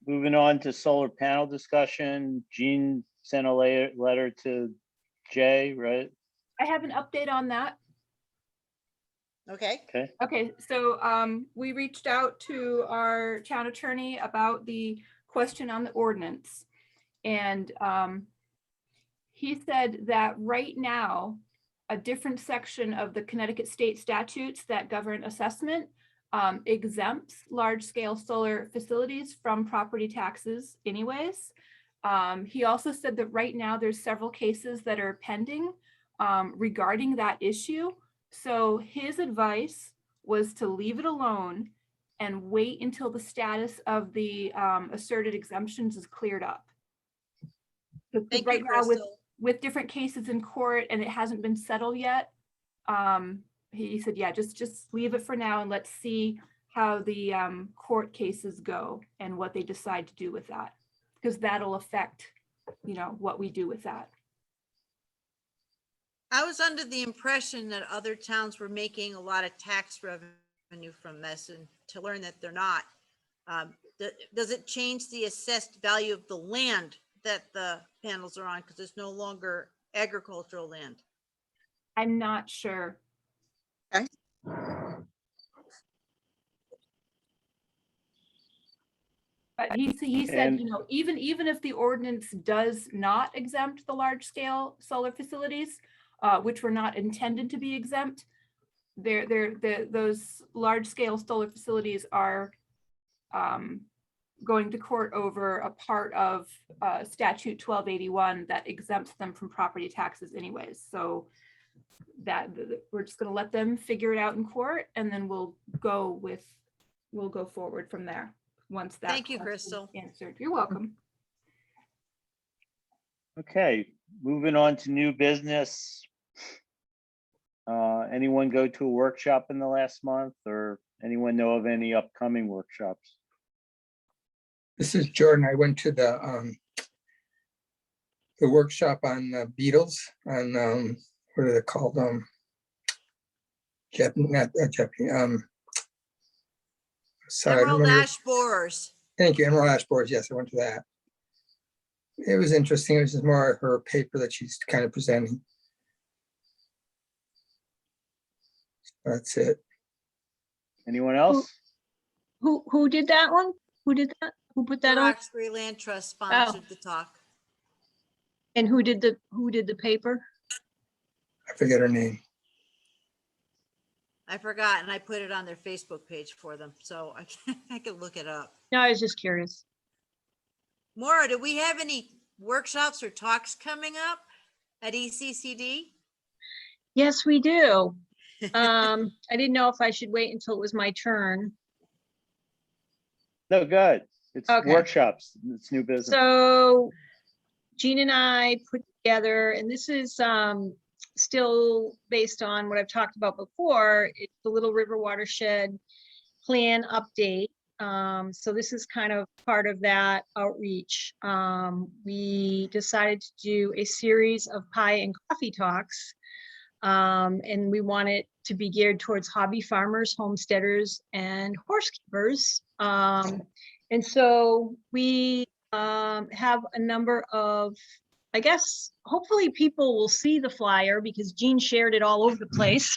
moving on to solar panel discussion. Jean sent a letter to Jay, right? I have an update on that. Okay. Okay, Okay, so we reached out to our town attorney about the question on the ordinance. And he said that right now, a different section of the Connecticut state statutes that govern assessment exempts large-scale solar facilities from property taxes anyways. He also said that right now there's several cases that are pending regarding that issue. So his advice was to leave it alone and wait until the status of the asserted exemptions is cleared up. Thank Right you, now, Crystal. with different cases in court and it hasn't been settled yet, he said, yeah, just leave it for now and let's see how the court cases go and what they decide to do with that, because that'll affect, what we do with that. I was under the impression that other towns were making a lot of tax revenue from this, and to learn that they're not. Does it change the assessed value of the land that the panels are on? Because it's no longer agricultural land? I'm not sure. Okay. But he said, And- you know, even if the ordinance does not exempt the large scale solar facilities, which were not intended to be exempt, those large scale solar facilities are going to court over a part of statute 1281 that exempts them from property taxes anyways. So that we're just going to let them figure it out in court, and then we'll go forward from there once that. Thank you, question is Crystal. Answered. You're welcome. Okay, moving on to new business. Anyone go to a workshop in the last month, or anyone know of any upcoming workshops? This is Jordan. I went to the workshop on beetles on, what are they called? Not Japanese, sorry, I don't Emerald remember. ash borers. Thank you, Emerald Ash Boards. Yes, I went to that. It was interesting. It was just more her paper that she's kind of presenting. That's it. Anyone else? Who did that one? Who did that? Who put that on? Roxbury Land Trust sponsored the talk. And who did the paper? I forget her name. I forgot, and I put it on their Facebook page for them, so I can look it up. No, I was just curious. Maura, do we have any workshops or talks coming up at E ECCD? Yes, we do. I didn't know if I should wait until it was my turn. No, good. It's Okay. workshops. It's new business. So Jean and I put together, and this is still based on what I've talked about before. It's the Little River Watershed Plan update. So this is kind of part of that outreach. We decided to do a series of pie and coffee talks. And we want it to be geared towards hobby farmers, homesteaders, and horse keepers. And so we have a number of, I guess, hopefully people will see the flyer because Jean shared it all over the place.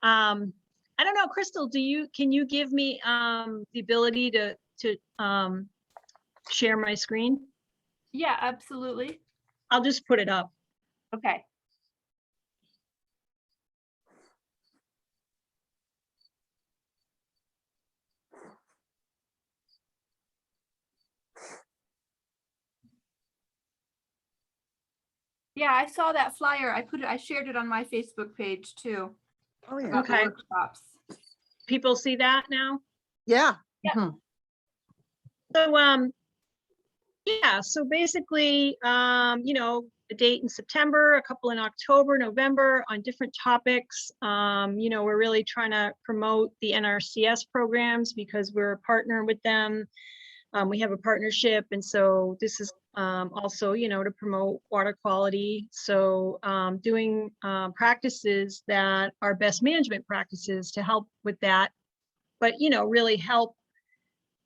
I don't know, Crystal, can you give me the ability to share my screen? Yeah, absolutely. I'll just put it up. Okay. Yeah, I saw that flyer. I shared it on my Facebook page too. Oh, yeah. About the Okay. workshops. People see that now? Yeah. Yeah. Mhm. So, yeah, so basically, a date in September, a couple in October, November on different topics. We're really trying to promote the NRCS programs because we're a partner with them. We have a partnership, and so this is also, to promote water quality. So doing practices that are best management practices to help with that, but, really help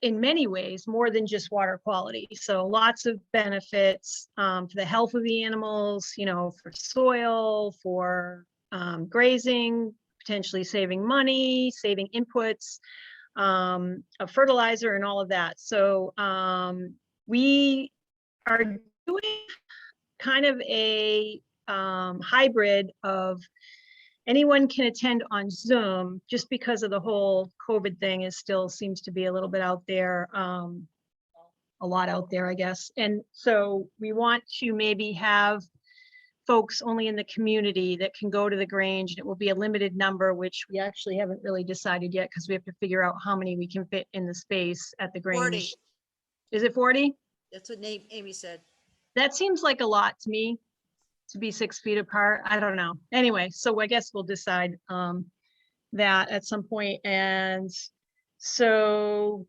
in many ways, more than just water quality. So lots of benefits for the health of the animals, for soil, for grazing, potentially saving money, saving inputs, of fertilizer and all of that. So we are doing kind of a hybrid of anyone can attend on Zoom, just because of the whole COVID thing is still seems to be a little bit out there, a lot out there, I guess. And so we want to maybe have folks only in the community that can go to the Grange, and it will be a limited number, which we actually haven't really decided yet because we have to figure out how many we can fit in the space at the 40. Grange. Is it 40? That's what Amy said. That seems like a lot to me, to be 6 feet apart. I don't know. Anyway, so I guess we'll decide that at some point. And so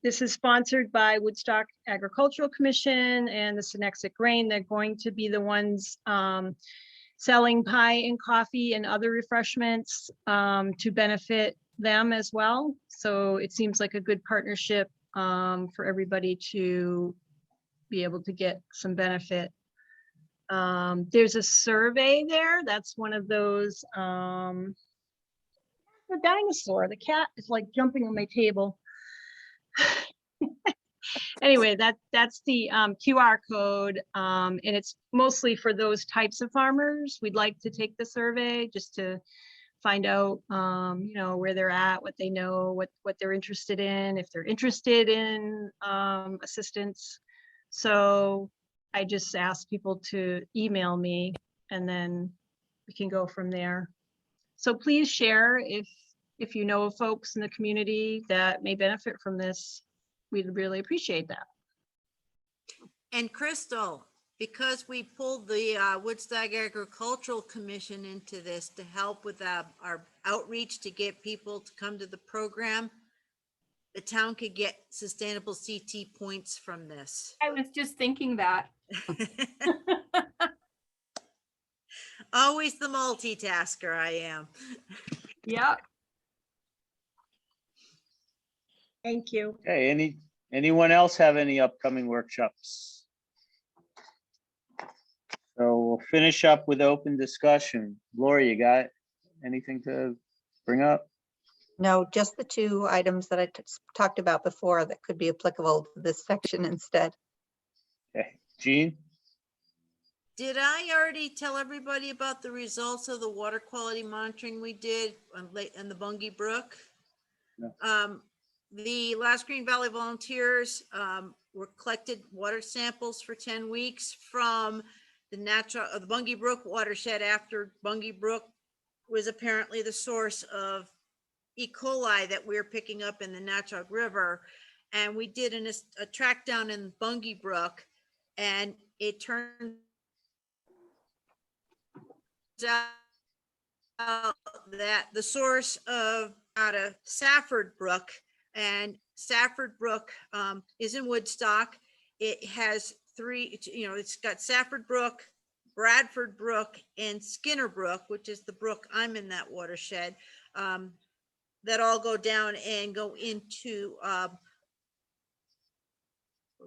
this is sponsored by Woodstock Agricultural Commission and the Synexic Grain. They're going to be the ones selling pie and coffee and other refreshments to benefit them as well. So it seems like a good partnership for everybody to be able to get some benefit There's a survey there. That's one of those, the dinosaur, the cat is like jumping on my table. Anyway, that's the QR code, and it's mostly for those types of farmers. We'd like to take the survey just to find out, you know, where they're at, what they know, what they're interested in, if they're interested in assistance. So I just ask people to email me, and then we can go from there. So please share if you know of folks in the community that may benefit from this. We'd really appreciate that. And Crystal, because we pulled the Woodstock Agricultural Commission into this to help with our outreach to get people to come to the program, the town could get sustainable CT points from this. I was just thinking that. Always the multitasker I am. Yeah. Thank you. Okay, anyone else have any upcoming workshops? So we'll finish up with open discussion. Laura, you got anything to bring up? No, just the two items that I talked about before that could be applicable to this section instead. Okay, Jean? Did I already tell everybody about the results of the water quality monitoring we did on in the Bungie Brook? No. The Last Green Valley volunteers were collected water samples for 10 weeks from the the Bungie Brook watershed after Bungie Brook was apparently the source of E. coli that we were picking up in the Natchog River. And we did a track down in Bungie Brook, and it turned out that the source of out of Safford Brook, and Safford Brook is in Woodstock. It has three, you know, it's got Safford Brook, Bradford Brook, and Skinner Brook, which is the brook I'm in that watershed, that all go down and go into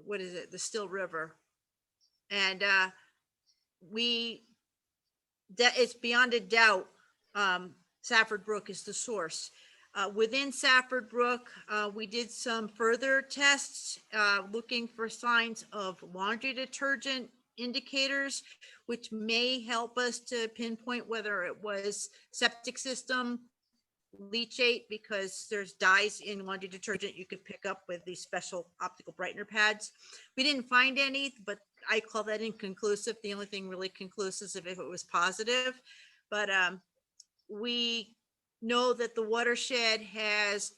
what is it, the Still River. And it's beyond a doubt, Safford Brook is the source. Within Safford Brook, we did some further tests looking for signs of laundry detergent indicators, which may help us to pinpoint whether it was septic system leachate, because there's dyes in laundry detergent you could pick up with these special optical brightener pads. We didn't find any, but I call that inconclusive. The only thing really conclusive is if it was positive. But we know that the watershed has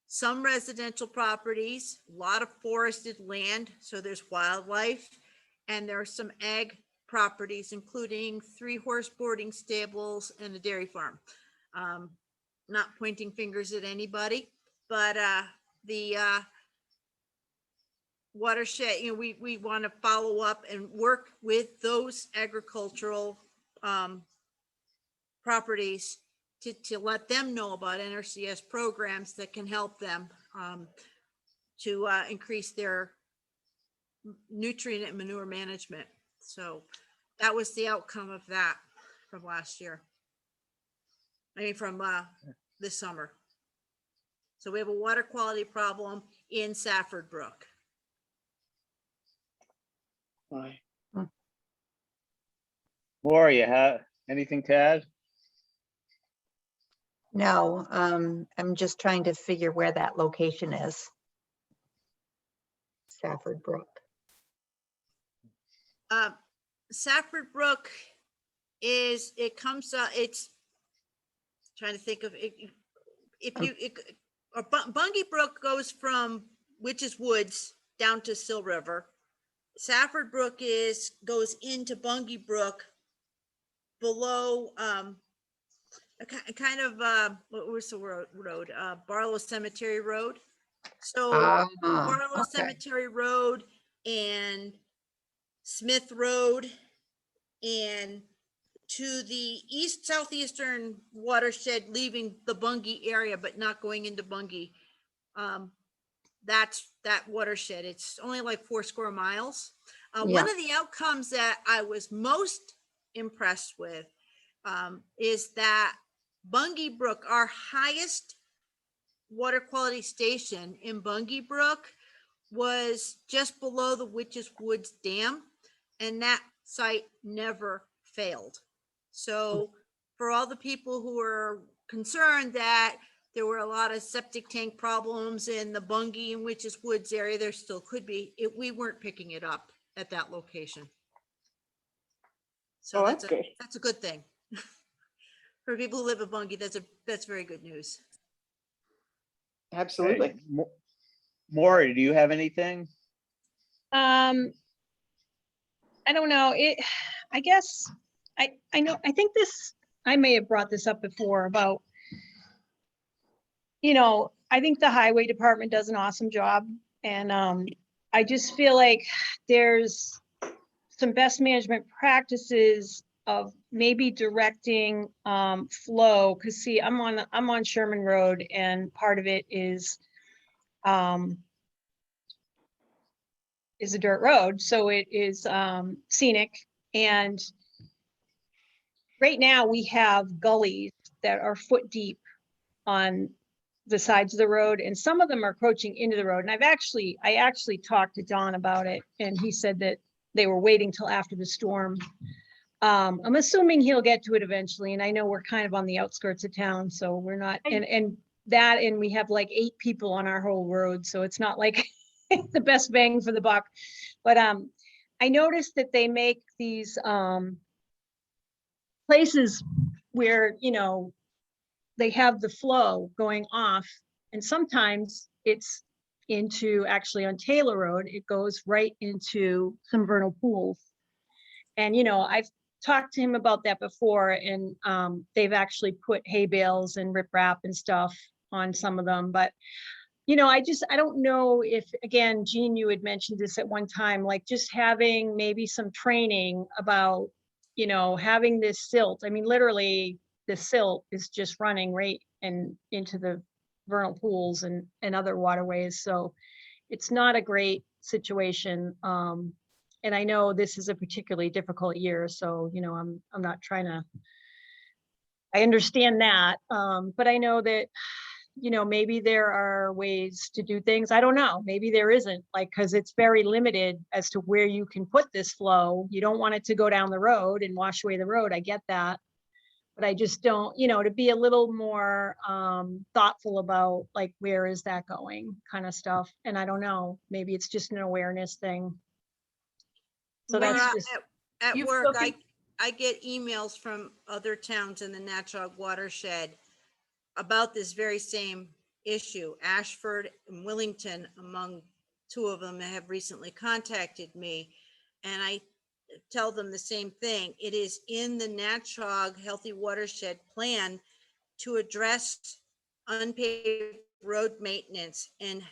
some residential properties, a lot of forested land, so there's wildlife, and there are some ag properties, including 3-horse boarding stables and a dairy farm. Not pointing fingers at anybody, but the watershed, you know, we want to follow up and work with those agricultural properties to let them know about NRCS programs that can help them to increase their nutrient and manure management. So that was the outcome of that from last year. I mean, from this summer. So we have a water quality problem in Safford Brook. Bye. Hmm. Laura, you have anything to add? No, I'm just trying to figure where that location is. Safford Brook. Safford Brook is, it comes up, it's trying to think of it. If you, Bungie Brook goes from Witches Woods down to Still River. Safford Brook goes into Bungie Brook below, kind of, what was the road? Barlow Cemetery Road. So Barlow Okay. Cemetery Road and Smith Road, and to the southeastern watershed, leaving the Bungie area, but not going into Bungie. That's that watershed. It's only like 4 square miles. One of the outcomes that I was most impressed with is that Bungie Brook, our highest water quality station in Bungie Brook, was just below the Witches Woods Dam, and that site never failed. So for all the people who are concerned that there were a lot of septic tank problems in the Bungie and Witches Woods area, there still could be. We weren't picking it up at that location. So Oh, that's that's good. that's a good thing. For people who live in Bungie, that's very good news. Absolutely. Hey, Maury, do you have anything? I don't know. I guess, I know, I think this, I may have brought this up before about, I think the highway department does an awesome job. And I just feel like there's some best management practices of maybe directing flow. Cause see, I'm on Sherman Road, and part of it is a dirt road. So it is scenic. And right now we have gullies that are foot deep on the sides of the road, and some of them are approaching into the road. And I actually talked to John about it, and he said that they were waiting till after the storm. I'm assuming he'll get to it eventually. And I know we're kind of on the outskirts of town, so we're not, and we have like 8 people on our whole road. So it's not like the best bang for the buck. But I noticed that they make these places where, they have the flow going off, and sometimes it's into, actually on Taylor Road, it goes right into some vernal pools. And, I've talked to him about that before, and they've actually put hay bales and riprap and stuff on some of them. But, I don't know if, again, Jean, you had mentioned this at one time, like just having maybe some training about, having this silt. I mean, literally the silt is just running right and into the vernal pools and other waterways. So it's not a great situation. And I know this is a particularly difficult year. So, I'm not trying to, I understand that. But I know that, maybe there are ways to do things. I don't know. Maybe there isn't, because it's very limited as to where you can put this flow. You don't want it to go down the road and wash away the road. I get that. But I just don't, to be a little more thoughtful about where is that going kind of stuff. And I don't know, maybe it's just an awareness thing. So Laura, that's just, at You've work, spoken- I get emails from other towns in the Natchog watershed about this very same issue. Ashford and Willington, among 2 of them, have recently contacted me, and I tell them the same thing. It is in the Natchog Healthy Watershed Plan to address unpaved road maintenance and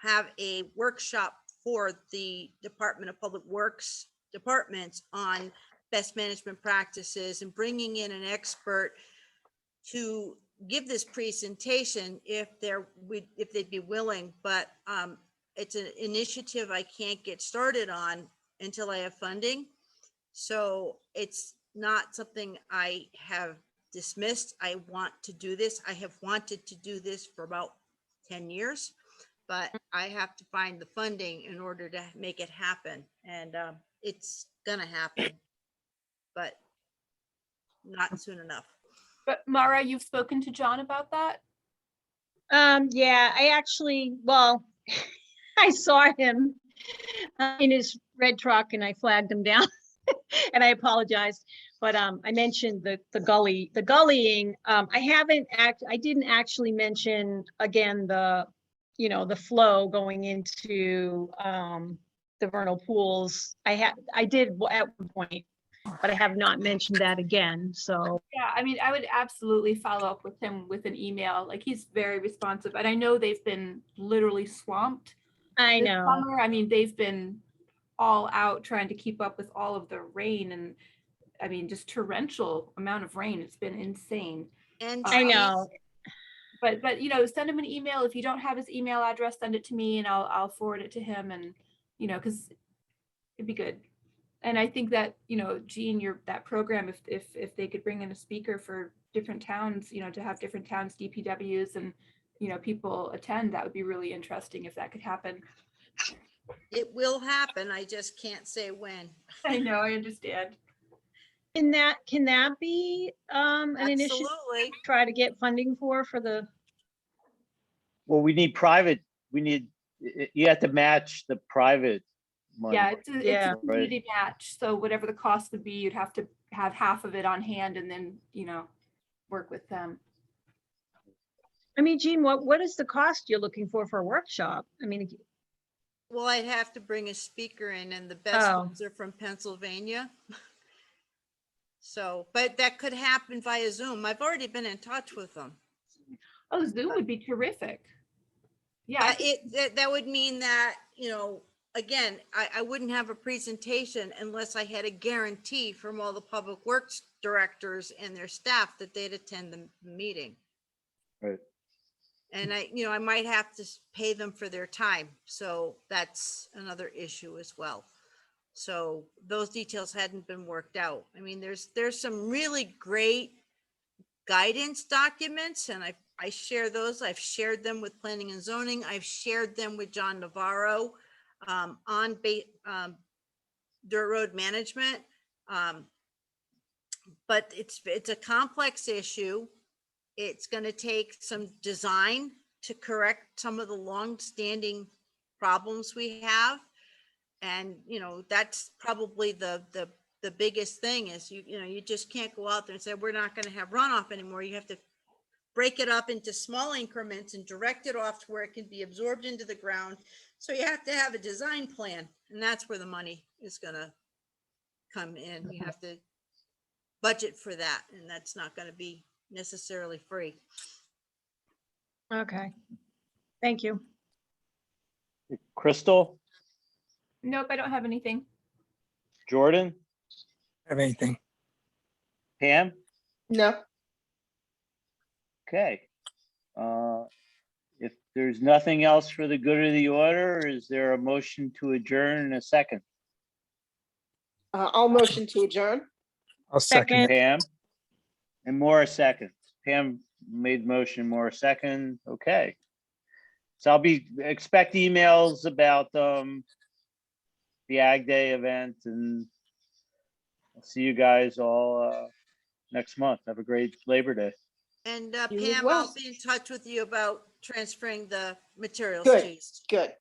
have a workshop for the Department of Public Works departments on best management practices, and bringing in an expert to give this presentation if they'd be willing. But it's an initiative I can't get started on until I have funding. So it's not something I have dismissed. I want to do this. I have wanted to do this for about 10 years, but I have to find the funding in order to make it happen. And it's gonna happen, but not soon enough. But Mara, you've spoken to John about that? yeah, I actually, well, I saw him in his red truck, and I flagged him down and I apologized. But I mentioned the gullying. I didn't actually mention again the flow going into the vernal pools. I did at one point, but I have not mentioned that again. So Yeah, I mean, I would absolutely follow up with him with an email. He's very responsive, and I know they've been literally swamped I this know. summer. I mean, they've been all out trying to keep up with all of the rain, and I mean, just torrential amount of rain. It's been insane. And I know. But send him an email. If you don't have his email address, send it to me, and I'll forward it to him. And because it'd be good. And I think that, you know, Jean, that program, if they could bring in a speaker for different towns, you know, to have different towns, DPWs and, you know, people attend, that would be really interesting if that could happen. It will happen. I just can't say when. I know, I understand. Can that be an initiative Absolutely. to try to get funding for the, Well, we need private, you have to match the private money. Yeah, it's a Yeah. community match. So whatever the cost would be, you'd have to have half of it on hand and then, you know, work with them. I mean, Jean, what is the cost you're looking for a workshop? I mean, Well, I'd have to bring a speaker in and the best Oh. ones are from Pennsylvania. So, but that could happen via Zoom. I've already been in touch with them. Oh, Zoom would be terrific. Yeah, I think- That would mean that, you know, again, I wouldn't have a presentation unless I had a guarantee from all the public works directors and their staff that they'd attend the meeting. Right. And I might have to pay them for their time. So that's another issue as well. So those details hadn't been worked out. I mean, there's some really great guidance documents and I share those. I've shared them with planning and zoning. I've shared them with John Navarro on dirt road management. But it's a complex issue. It's going to take some design to correct some of the long-standing problems we have. And, you know, that's probably the biggest thing is you just can't go out there and say, we're not going to have runoff anymore. You have to break it up into small increments and direct it off to where it can be absorbed into the ground. So you have to have a design plan, and that's where the money is going to come in. You have to budget for that, and that's not going to be necessarily free. okay. Thank you. Crystal, nope, I don't have anything. Jordan, Have anything? Pam? No, Okay. If there's nothing else for the good of the order, is there a motion to adjourn in a second? I'll motion to adjourn. I'll second it. Pam? And Maura seconds. Pam made motion, Maura second. Okay. So expect emails about the Ag Day event and I'll see you guys all next month. Have a great Labor Day. And You as Pam, well. I'll be in touch with you about transferring the materials Good. to you. Good.